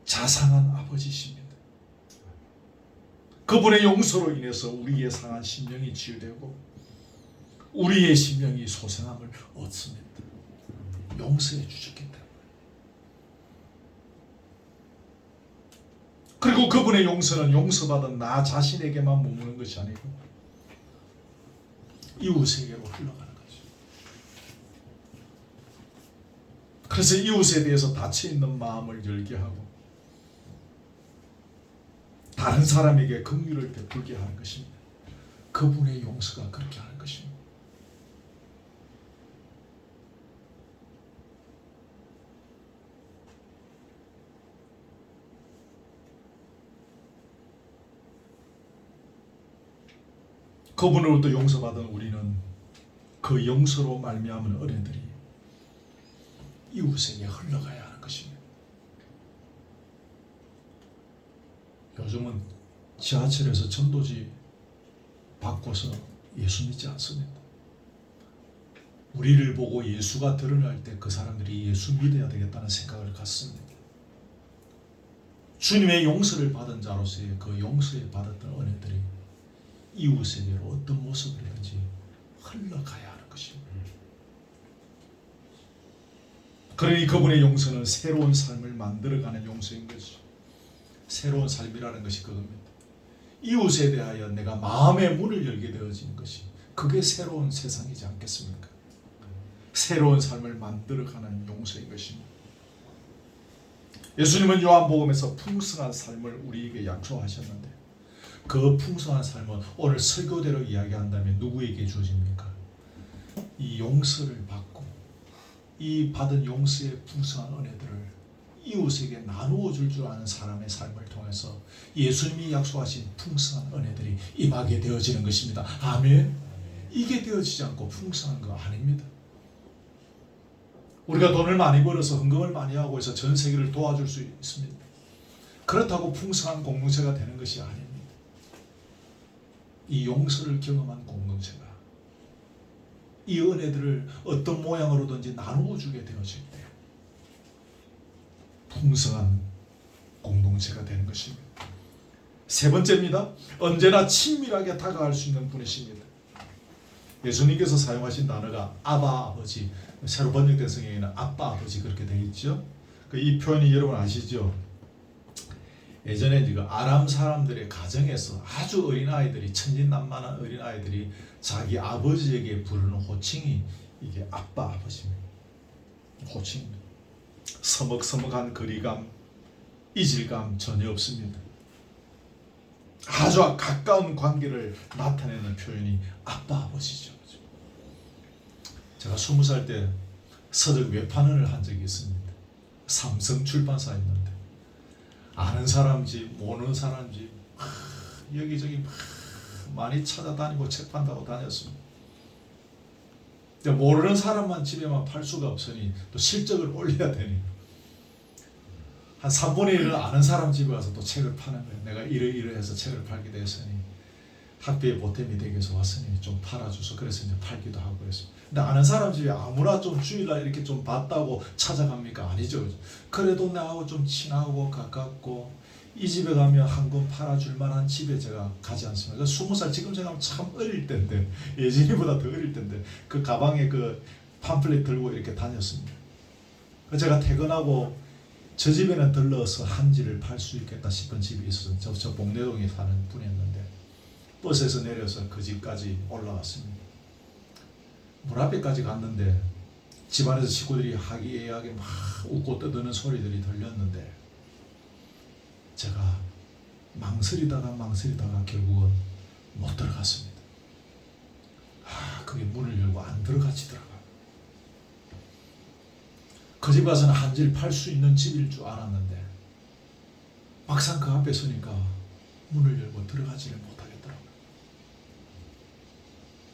자상한 아버지십니다. 그분의 용서로 인해서 우리의 상한 심령이 치유되고 우리의 심령이 소생함을 얻습니다. 용서해 주셨기 때문에. 그리고 그분의 용서는 용서받은 나 자신에게만 머무는 것이 아니고 이웃에게로 흘러가는 거죠. 그래서 이웃에 대해서 닫혀있는 마음을 열게 하고 다른 사람에게 긍휼을 베풀게 하는 것입니다. 그분의 용서가 그렇게 하는 것입니다. 그분으로부터 용서받은 우리는 그 용서로 말미암은 은혜들이 이웃에게 흘러가야 하는 것입니다. 요즘은 지하철에서 전도지 바꿔서 예수 믿지 않습니다. 우리를 보고 예수가 드러날 때 그 사람들이 예수 믿어야 되겠다는 생각을 갖습니다. 주님의 용서를 받은 자로서의 그 용서에 받았던 은혜들이 이웃에게로 어떤 모습이든지 흘러가야 하는 것입니다. 그러니 그분의 용서는 새로운 삶을 만들어가는 용서인 것이죠. 새로운 삶이라는 것이 그겁니다. 이웃에 대하여 내가 마음의 문을 열게 되어지는 것이 그게 새로운 세상이지 않겠습니까? 새로운 삶을 만들어가는 용서인 것입니다. 예수님은 요한복음에서 풍성한 삶을 우리에게 약속하셨는데 그 풍성한 삶은 오늘 설교대로 이야기한다면 누구에게 주어집니까? 이 용서를 받고 이 받은 용서의 풍성한 은혜들을 이웃에게 나누어 줄 줄 아는 사람의 삶을 통해서 예수님이 약속하신 풍성한 은혜들이 임하게 되어지는 것입니다. 아멘. 이게 되어지지 않고 풍성한 거 아닙니다. 우리가 돈을 많이 벌어서 헌금을 많이 하고 해서 전 세계를 도와줄 수 있습니다. 그렇다고 풍성한 공동체가 되는 것이 아닙니다. 이 용서를 경험한 공동체가 이 은혜들을 어떤 모양으로든지 나누어 주게 되어질 때 풍성한 공동체가 되는 것입니다. 세 번째입니다. 언제나 친밀하게 다가갈 수 있는 분이십니다. 예수님께서 사용하신 단어가 아바 아버지, 새로 번역된 성경에는 아빠 아버지 그렇게 되어 있죠. 이 표현이 여러분 아시죠? 예전에 지금 아람 사람들의 가정에서 아주 어린아이들이 천진난만한 어린아이들이 자기 아버지에게 부르는 호칭이 이게 아빠 아버지입니다. 호칭입니다. 서먹서먹한 거리감, 이질감 전혀 없습니다. 아주 가까운 관계를 나타내는 표현이 아빠 아버지죠. 제가 20살 때 서적 외판을 한 적이 있습니다. 삼성 출판사에 있는데 아는 사람 집, 모르는 사람 집 여기저기 많이 찾아다니고 책 판다고 다녔습니다. 모르는 사람만 집에만 팔 수가 없으니 또 실적을 올려야 되니 한 3분의 1을 아는 사람 집에 가서 또 책을 파는 거예요. 내가 이러이러해서 책을 팔게 되었으니 학비에 보탬이 되기 위해서 왔으니 좀 팔아줘서 그래서 이제 팔기도 하고 그랬습니다. 근데 아는 사람 집에 아무나 좀 주일날 이렇게 좀 봤다고 찾아갑니까? 아니죠. 그래도 나하고 좀 친하고 가깝고 이 집에 가면 한 권 팔아줄 만한 집에 제가 가지 않습니까? 20살 지금 생각하면 참 어릴 때인데 예진이보다 더 어릴 때인데 그 가방에 그 팜플렛 들고 이렇게 다녔습니다. 제가 퇴근하고 저 집에는 들러서 한지를 팔 수 있겠다 싶은 집이 있어서 저 봉내동에 사는 분이었는데 버스에서 내려서 그 집까지 올라갔습니다. 문 앞에까지 갔는데 집안에서 식구들이 화기애애하게 막 웃고 떠드는 소리들이 들렸는데 제가 망설이다가 결국은 못 들어갔습니다. 그게 문을 열고 안 들어가지더라고요. 그 집 가서는 한지를 팔 수 있는 집일 줄 알았는데 막상 그 앞에 서니까 문을 열고 들어가지를 못하겠더라고요.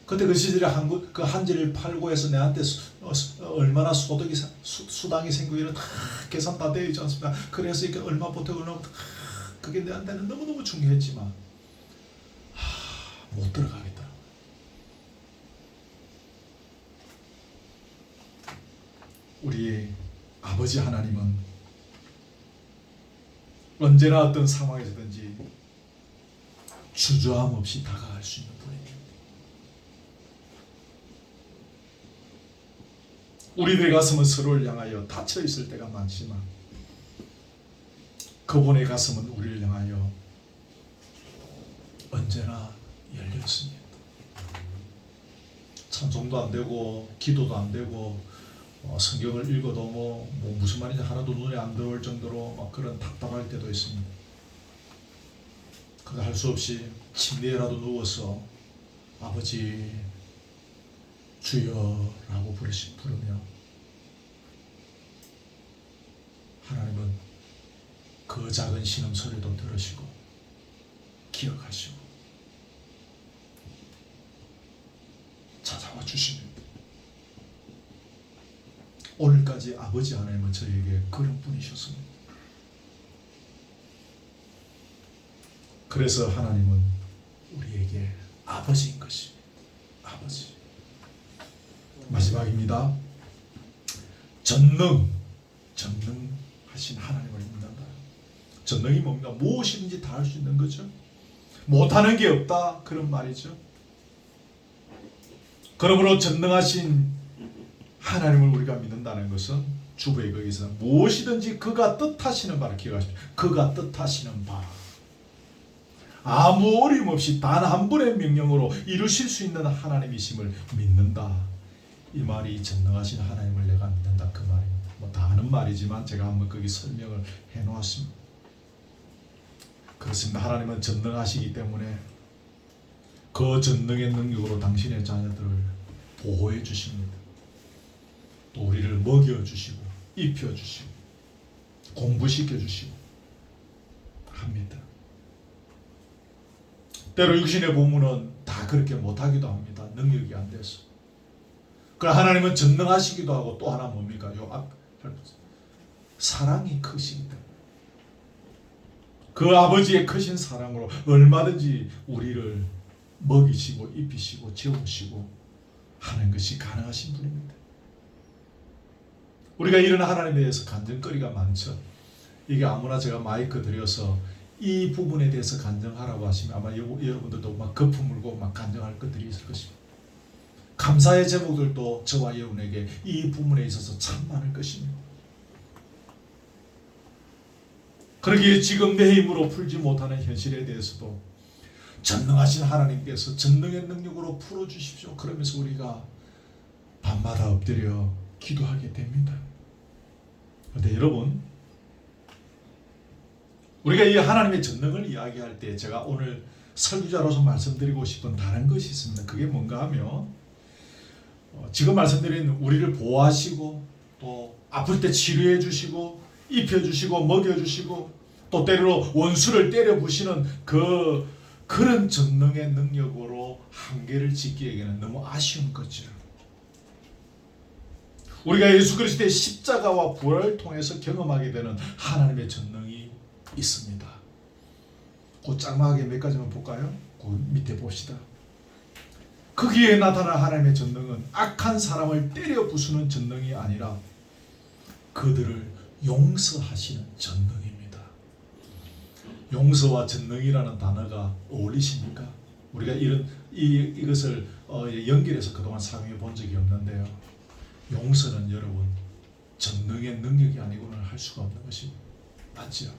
그때 그 시절에 그 한지를 팔고 해서 내한테 얼마나 소득이 수당이 생기고 이런 다 계산 다 되어 있지 않습니까? 그래서 이렇게 얼마 보태고 얼마 그게 내한테는 너무너무 중요했지만 못 들어가겠더라고요. 우리 아버지 하나님은 언제나 어떤 상황에서든지 주저함 없이 다가갈 수 있는 분입니다. 우리들의 가슴은 서로를 향하여 닫혀 있을 때가 많지만 그분의 가슴은 우리를 향하여 언제나 열려 있습니다. 찬송도 안 되고 기도도 안 되고 성경을 읽어도 뭐 무슨 말인지 하나도 눈에 안 들어올 정도로 막 그런 답답할 때도 있습니다. 그래도 할 수 없이 침대에라도 누워서 아버지 주여라고 부르며 하나님은 그 작은 신음소리도 들으시고 기억하시고 찾아와 주십니다. 오늘까지 아버지 하나님은 저에게 그런 분이셨습니다. 그래서 하나님은 우리에게 아버지인 것입니다. 아버지. 마지막입니다. 전능하신 하나님을 믿는다. 전능이 뭡니까? 무엇이든지 다 할 수 있는 거죠. 못하는 게 없다 그런 말이죠. 그러므로 전능하신 하나님을 우리가 믿는다는 것은 주부의 거기서 무엇이든지 그가 뜻하시는 바를 기억하십시오. 그가 뜻하시는 바 아무 어림없이 단 한 분의 명령으로 이루실 수 있는 하나님이심을 믿는다. 이 말이 전능하신 하나님을 내가 믿는다 그 말입니다. 다 아는 말이지만 제가 한번 거기 설명을 해놓았습니다. 그렇습니다. 하나님은 전능하시기 때문에 그 전능의 능력으로 당신의 자녀들을 보호해 주십니다. 또 우리를 먹여주시고 입혀주시고 공부시켜주시고 합니다. 때로 육신의 부모는 다 그렇게 못하기도 합니다. 능력이 안 돼서. 그러나 하나님은 전능하시기도 하고 또 하나 뭡니까? 사랑이 크시기 때문에 그 아버지의 크신 사랑으로 얼마든지 우리를 먹이시고 입히시고 재우시고 하는 것이 가능하신 분입니다. 우리가 이런 하나님에 대해서 간증거리가 많죠. 이게 아무나 제가 마이크 들여서 이 부분에 대해서 간증하라고 하시면 아마 여러분들도 막 거품 물고 막 간증할 것들이 있을 것입니다. 감사의 제목들도 저와 여러분에게 이 부분에 있어서 참 많을 것입니다. 그러기에 지금 내 힘으로 풀지 못하는 현실에 대해서도 전능하신 하나님께서 전능의 능력으로 풀어주십시오. 그러면서 우리가 밤마다 엎드려 기도하게 됩니다. 그런데 여러분, 우리가 이 하나님의 전능을 이야기할 때 제가 오늘 설교자로서 말씀드리고 싶은 다른 것이 있습니다. 그게 뭔가 하면 지금 말씀드린 우리를 보호하시고 또 아플 때 치료해 주시고 입혀 주시고 먹여 주시고 또 때로 원수를 때려 부시는 그런 전능의 능력으로 한계를 짓기에는 너무 아쉬운 거죠. 우리가 예수 그리스도의 십자가와 부활을 통해서 경험하게 되는 하나님의 전능이 있습니다. 그 짤막하게 몇 가지만 볼까요? 그 밑에 봅시다. 거기에 나타난 하나님의 전능은 악한 사람을 때려 부수는 전능이 아니라 그들을 용서하시는 전능입니다. 용서와 전능이라는 단어가 어울리십니까? 우리가 이것을 연결해서 그동안 사용해 본 적이 없는데요. 용서는 여러분 전능의 능력이 아니고는 할 수가 없는 것이 맞지요.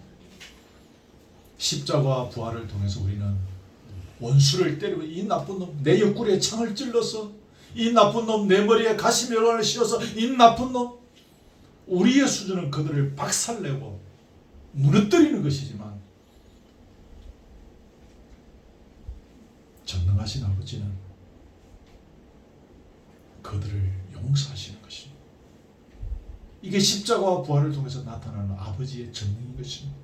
십자가와 부활을 통해서 우리는 원수를 때리고 이 나쁜 놈 내 옆구리에 창을 찔러서 이 나쁜 놈 내 머리에 가시면을 씌워서 이 나쁜 놈 우리의 수준은 그들을 박살내고 무너뜨리는 것이지만 전능하신 아버지는 그들을 용서하시는 것입니다. 이게 십자가와 부활을 통해서 나타나는 아버지의 전능인 것입니다.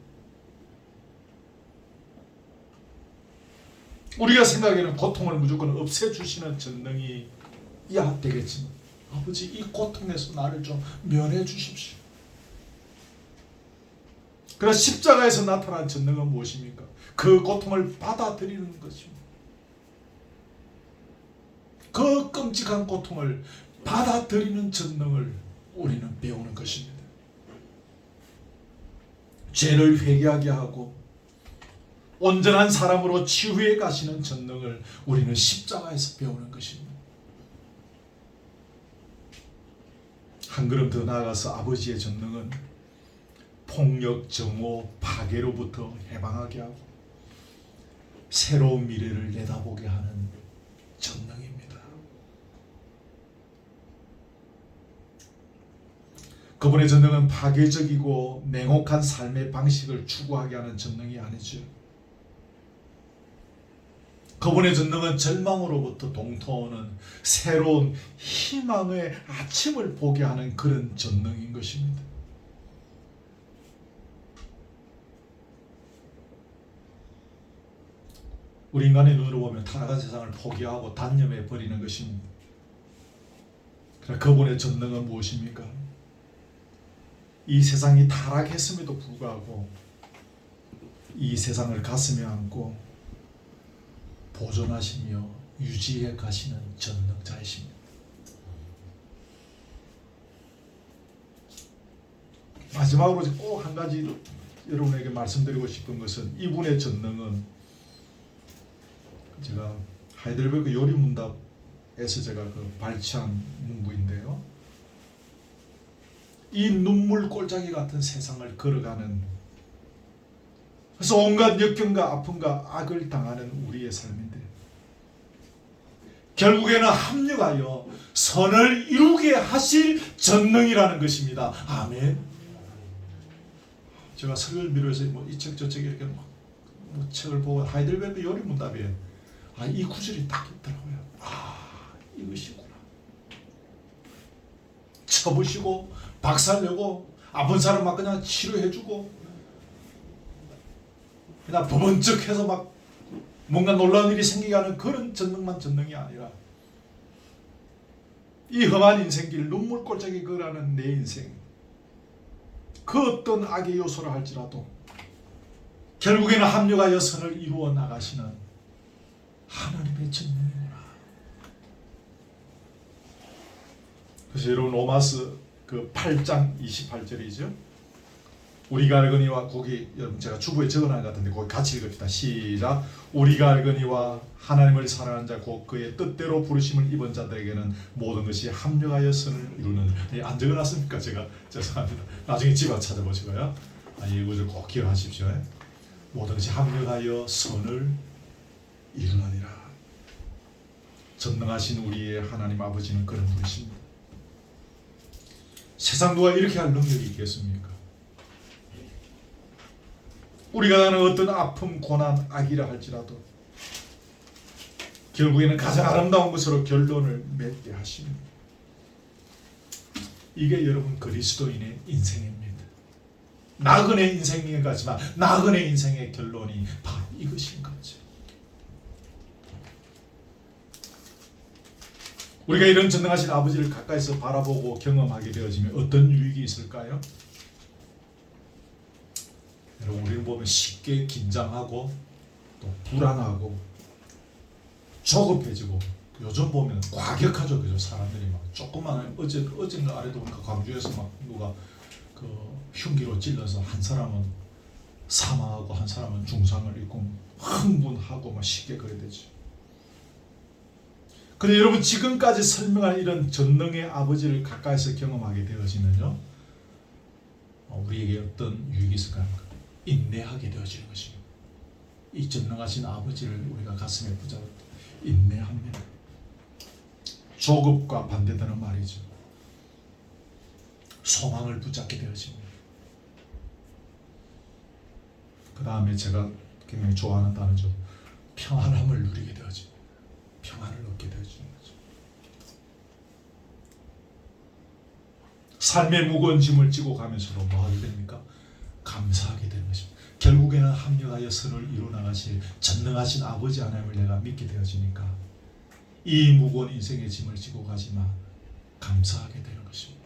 우리가 생각하기에는 고통을 무조건 없애주시는 전능이 되겠지만 아버지 이 고통에서 나를 좀 면해 주십시오. 그래서 십자가에서 나타난 전능은 무엇입니까? 그 고통을 받아들이는 것입니다. 그 끔찍한 고통을 받아들이는 전능을 우리는 배우는 것입니다. 죄를 회개하게 하고 온전한 사람으로 치유해 가시는 전능을 우리는 십자가에서 배우는 것입니다. 한 걸음 더 나아가서 아버지의 전능은 폭력, 정오, 파괴로부터 해방하게 하고 새로운 미래를 내다보게 하는 전능입니다. 그분의 전능은 파괴적이고 냉혹한 삶의 방식을 추구하게 하는 전능이 아니죠. 그분의 전능은 절망으로부터 동토하는 새로운 희망의 아침을 보게 하는 그런 전능인 것입니다. 우리 인간의 눈으로 보면 타락한 세상을 포기하고 단념해 버리는 것입니다. 그러나 그분의 전능은 무엇입니까? 이 세상이 타락했음에도 불구하고 이 세상을 가슴에 안고 보존하시며 유지해 가시는 전능자이십니다. 마지막으로 꼭 한 가지 여러분에게 말씀드리고 싶은 것은 이분의 전능은 제가 하이델베르크 요리문답에서 제가 발췌한 문구인데요. 이 눈물 꼴짝이 같은 세상을 걸어가는 그래서 온갖 역경과 아픔과 악을 당하는 우리의 삶인데 결국에는 합력하여 선을 이루게 하실 전능이라는 것입니다. 아멘. 제가 설교를 미루어서 이 책 저 책 이렇게 책을 보고 하이델베르크 요리문답에 이 구절이 딱 있더라고요. 이것이구나. 쳐부시고 박살내고 아픈 사람 막 그냥 치료해주고 그냥 버번쩍해서 막 뭔가 놀라운 일이 생기게 하는 그런 전능만 전능이 아니라 이 험한 인생길 눈물 꼴짝이 걸어가는 내 인생 그 어떤 악의 요소를 할지라도 결국에는 합력하여 선을 이루어 나가시는 하나님의 전능이구나. 그래서 여러분 로마서 8장 28절이죠. 우리가 알거니와 거기 여러분 제가 주부에 적어놓은 것 같은데 거기 같이 읽읍시다. 시작. 우리가 알거니와 하나님을 사랑하는 자 곧 그의 뜻대로 부르심을 입은 자들에게는 모든 것이 합력하여 선을 이루는. 안 적어놨습니까? 제가 죄송합니다. 나중에 집에 찾아보시고요. 이 구절 꼭 기억하십시오. 모든 것이 합력하여 선을 이루느니라. 전능하신 우리의 하나님 아버지는 그런 분이십니다. 세상 누가 이렇게 할 능력이 있겠습니까? 우리가 나는 어떤 아픔, 고난, 악이라 할지라도 결국에는 가장 아름다운 것으로 결론을 맺게 하십니다. 이게 여러분 그리스도인의 인생입니다. 나그네 인생인 것 같지만 나그네 인생의 결론이 바로 이것인 거죠. 우리가 이런 전능하신 아버지를 가까이서 바라보고 경험하게 되어지면 어떤 유익이 있을까요? 여러분, 우리는 보면 쉽게 긴장하고 또 불안하고 조급해지고, 요즘 보면 과격하죠. 그죠? 사람들이 막 조금만 어제인가 아래도 보니까 광주에서 막 누가 그 흉기로 찔러서 한 사람은 사망하고 한 사람은 중상을 입고 흥분하고 막 쉽게 그래 되죠. 근데 여러분, 지금까지 설명한 이런 전능의 아버지를 가까이서 경험하게 되어지면요, 우리에게 어떤 유익이 있을까요? 인내하게 되어지는 것이죠. 이 전능하신 아버지를 우리가 가슴에 붙잡을 때 인내합니다. 조급과 반대되는 말이죠. 소망을 붙잡게 되어집니다. 그 다음에 제가 굉장히 좋아하는 단어죠. 평안함을 누리게 되어집니다. 평안을 얻게 되어지는 거죠. 삶의 무거운 짐을 지고 가면서도 뭐 하게 됩니까? 감사하게 되는 것입니다. 결국에는 합력하여 선을 이루어 나가실 전능하신 아버지 하나님을 내가 믿게 되어지니까 이 무거운 인생의 짐을 지고 가지만 감사하게 되는 것입니다.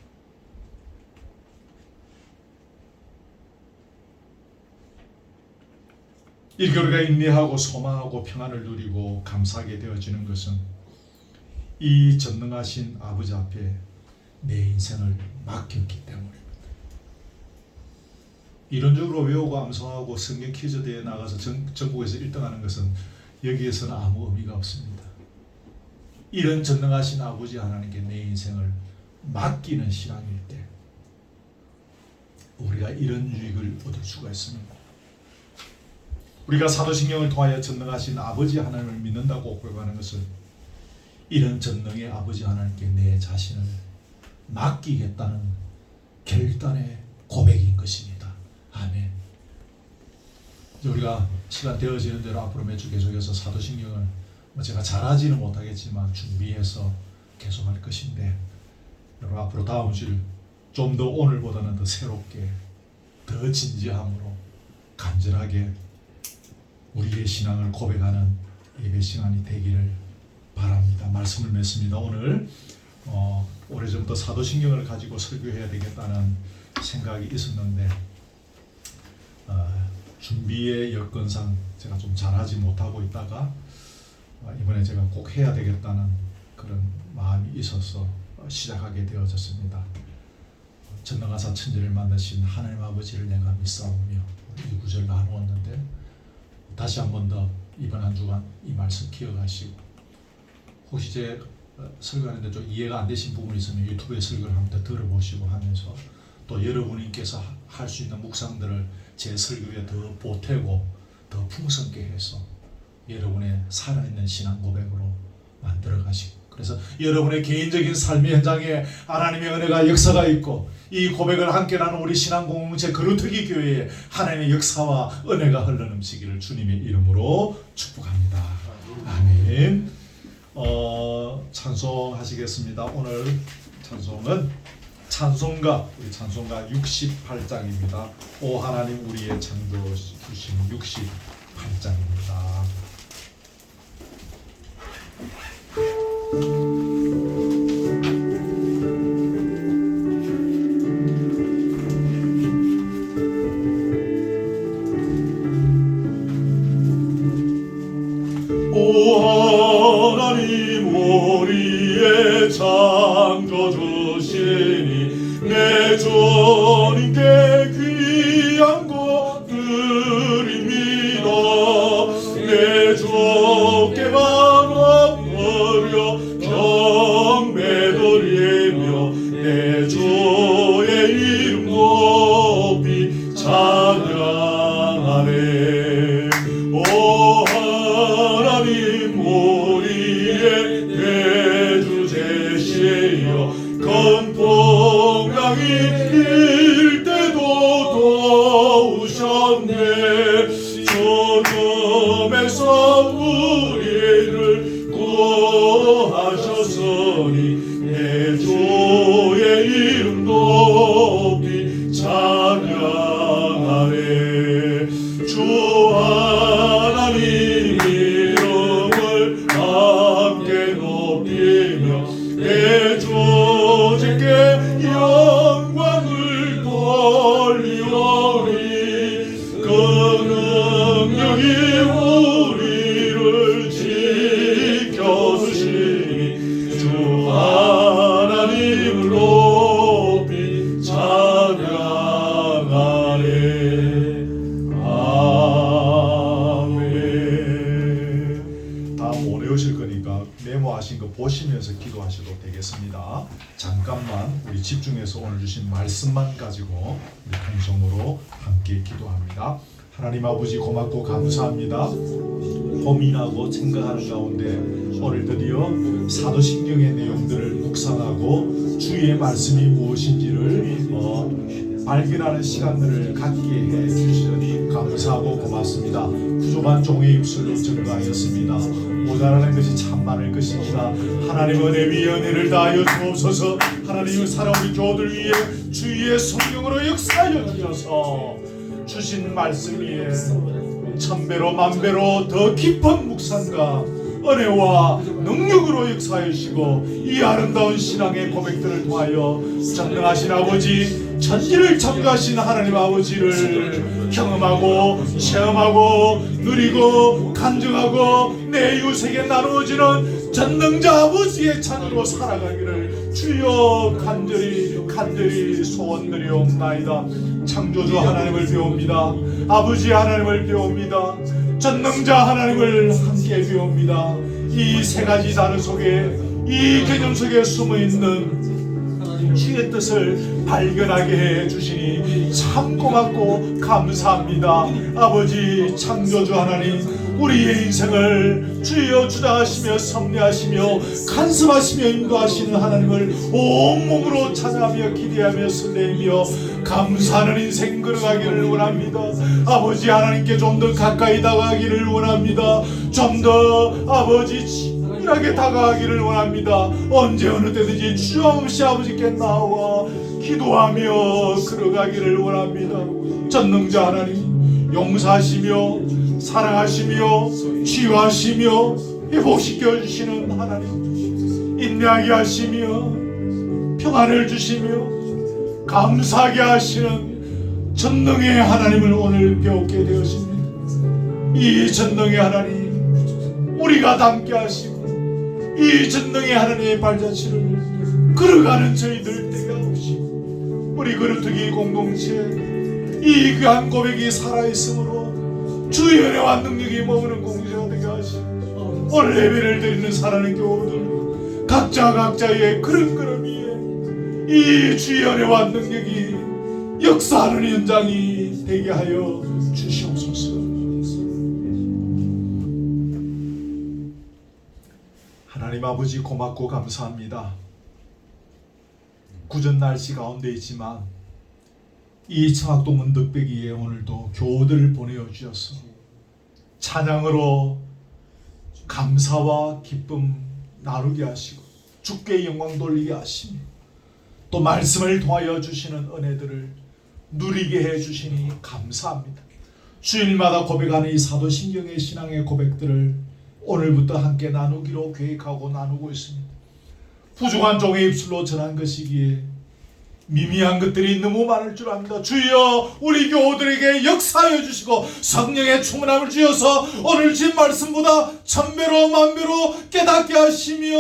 이렇게 우리가 인내하고 소망하고 평안을 누리고 감사하게 되어지는 것은 이 전능하신 아버지 앞에 내 인생을 맡겼기 때문입니다. 이론적으로 외우고 암송하고 성경 퀴즈 대회에 나가서 전국에서 1등하는 것은 여기에서는 아무 의미가 없습니다. 이런 전능하신 아버지 하나님께 내 인생을 맡기는 신앙일 때 우리가 이런 유익을 얻을 수가 있습니다. 우리가 사도신경을 통하여 전능하신 아버지 하나님을 믿는다고 고백하는 것은 이런 전능의 아버지 하나님께 내 자신을 맡기겠다는 결단의 고백인 것입니다. 아멘. 우리가 시간 되어지는 대로 앞으로 매주 계속해서 사도신경을 제가 잘하지는 못하겠지만 준비해서 계속할 것인데, 여러분 앞으로 다음 주일 좀 더 오늘보다는 더 새롭게, 더 진지함으로 간절하게 우리의 신앙을 고백하는 예배 시간이 되기를 바랍니다. 말씀을 맺습니다. 오늘 오래전부터 사도신경을 가지고 설교해야 되겠다는 생각이 있었는데 준비의 여건상 제가 좀 잘하지 못하고 있다가 이번에 제가 꼭 해야 되겠다는 그런 마음이 있어서 시작하게 되어졌습니다. 전능하사 천지를 만드신 하나님 아버지를 내가 믿사오며, 이 구절 나누었는데 다시 한 번 더 이번 한 주간 이 말씀 기억하시고, 혹시 제 설교하는데 좀 이해가 안 되신 부분이 있으면 유튜브에 설교를 한번 더 들어보시고 하면서, 또 여러분께서 할 수 있는 묵상들을 제 설교에 더 보태고 더 풍성하게 해서 여러분의 살아있는 신앙 고백으로 만들어 가시고, 그래서 여러분의 개인적인 삶의 현장에 하나님의 은혜가 역사가 있고, 이 고백을 함께 나누는 우리 신앙 공동체 거루터기 교회에 하나님의 역사와 은혜가 흘러넘치기를 주님의 이름으로 축복합니다. 아멘. 찬송하시겠습니다. 오늘 찬송은 우리 찬송가 68장입니다. 오 하나님 우리의 창조 주신 68장입니다. 오 하나님 우리의 창조 주시니 내 주님께 귀한 것 드립니다. 내 보시면서 기도하셔도 되겠습니다. 잠깐만 우리 집중해서 오늘 주신 말씀만 가지고 우리 통성으로 함께 기도합니다. 하나님 아버지 고맙고 감사합니다. 고민하고 생각하는 가운데 오늘 드디어 사도신경의 내용들을 묵상하고 주의 말씀이 무엇인지를 발견하는 시간들을 갖게 해 주시니 감사하고 고맙습니다. 부족한 종의 입술로 증거하였습니다. 모자라는 것이 참 많을 것입니다. 하나님 은혜 위에 은혜를 다하여 주옵소서. 하나님은 살아오는 교우들 위해 주의 성령으로 역사하여 주셔서 주신 말씀 위에 천배로 만배로 더 깊은 묵상과 은혜와 능력으로 역사하시고 이 아름다운 신앙의 고백들을 통하여 전능하신 아버지 천지를 창조하신 하나님 아버지를 경험하고 체험하고 누리고 간증하고 내 이웃에게 나누어지는 전능자 아버지의 자녀로 살아가기를 주여 간절히 소원드리옵나이다. 창조주 하나님을 배웁니다. 아버지 하나님을 배웁니다. 전능자 하나님을 함께 배웁니다. 이 세 가지 단어 속에 이 개념 속에 숨어있는 주의 뜻을 발견하게 해 주시니 참 고맙고 감사합니다. 아버지 창조주 하나님, 우리의 인생을 주여 주장하시며 섭리하시며 간섭하시며 인도하시는 하나님을 온몸으로 찬양하며 기대하며 설레이며 감사하는 인생 걸어가기를 원합니다. 아버지 하나님께 좀 더 가까이 다가가기를 원합니다. 좀 더 아버지 친밀하게 다가가기를 원합니다. 언제 어느 때든지 주저없이 아버지께 나와 기도하며 걸어가기를 원합니다. 전능자 하나님, 용서하시며 사랑하시며 치유하시며 회복시켜 주시는 하나님, 인내하게 하시며 평안을 주시며 감사하게 하시는 전능의 하나님을 오늘 배우게 되었습니다. 이 전능의 하나님, 우리가 닮게 하시고 이 전능의 하나님의 발자취를 걸어가는 저희들 되게 하옵시고 우리 그루터기 공동체 이 귀한 고백이 살아있으므로 주의 은혜와 능력이 머무는 공동체가 되게 하시고 오늘 예배를 드리는 사랑하는 교우들 각자의 그런 위에 이 주의 은혜와 능력이 역사하는 현장이 되게 하여 주시옵소서. 하나님 아버지 고맙고 감사합니다. 굳은 날씨 가운데 있지만 이 청학동 언덕배기에 오늘도 교우들을 보내어 주셔서 찬양으로 감사와 기쁨 나누게 하시고 주께 영광 돌리게 하시며 또 말씀을 통하여 주시는 은혜들을 누리게 해 주시니 감사합니다. 주일마다 고백하는 이 사도신경의 신앙의 고백들을 오늘부터 함께 나누기로 계획하고 나누고 있습니다. 부족한 종의 입술로 전한 것이기에 미미한 것들이 너무 많을 줄 압니다. 주여 우리 교우들에게 역사하여 주시고 성령의 충만함을 주셔서 오늘 진 말씀보다 천배로 만배로 깨닫게 하시며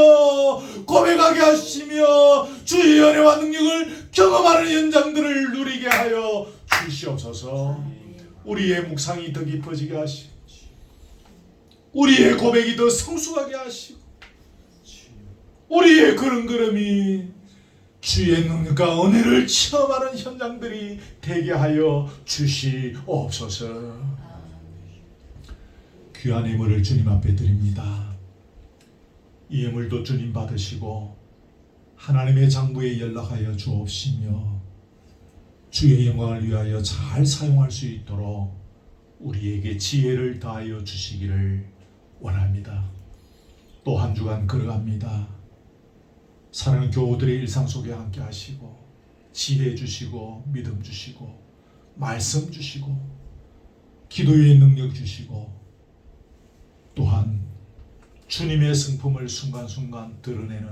고백하게 하시며 주의 은혜와 능력을 경험하는 현장들을 누리게 하여 주시옵소서. 우리의 묵상이 더 깊어지게 하시고 우리의 고백이 더 성숙하게 하시고 우리의 걸음걸음이 주의 능력과 은혜를 체험하는 현장들이 되게 하여 주시옵소서. 귀한 예물을 주님 앞에 드립니다. 이 예물도 주님 받으시고 하나님의 장부에 연락하여 주옵시며 주의 영광을 위하여 잘 사용할 수 있도록 우리에게 지혜를 다하여 주시기를 원합니다. 또 한 주간 걸어갑니다. 사랑하는 교우들의 일상 속에 함께 하시고 지혜 주시고 믿음 주시고 말씀 주시고 기도의 능력 주시고 또한 주님의 성품을 순간순간 드러내는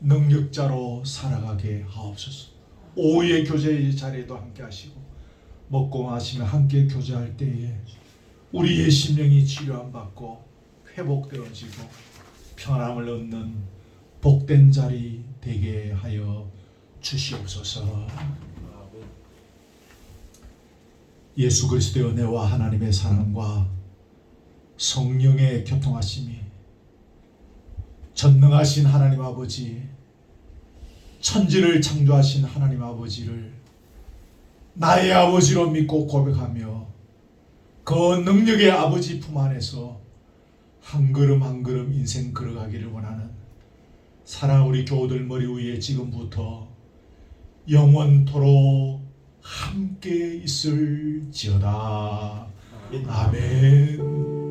능력자로 살아가게 하옵소서. 오후의 교제의 자리에도 함께 하시고 먹고 마시며 함께 교제할 때에 우리의 심령이 치료함 받고 회복되어지고 평안함을 얻는 복된 자리 되게 하여 주시옵소서. 예수 그리스도의 은혜와 하나님의 사랑과 성령의 교통하심이 전능하신 하나님 아버지, 천지를 창조하신 하나님 아버지를 나의 아버지로 믿고 고백하며 그 능력의 아버지 품 안에서 한 걸음 한 걸음 인생 걸어가기를 원하는 사랑 우리 교우들 머리 위에 지금부터 영원토록 함께 있을지어다. 아멘.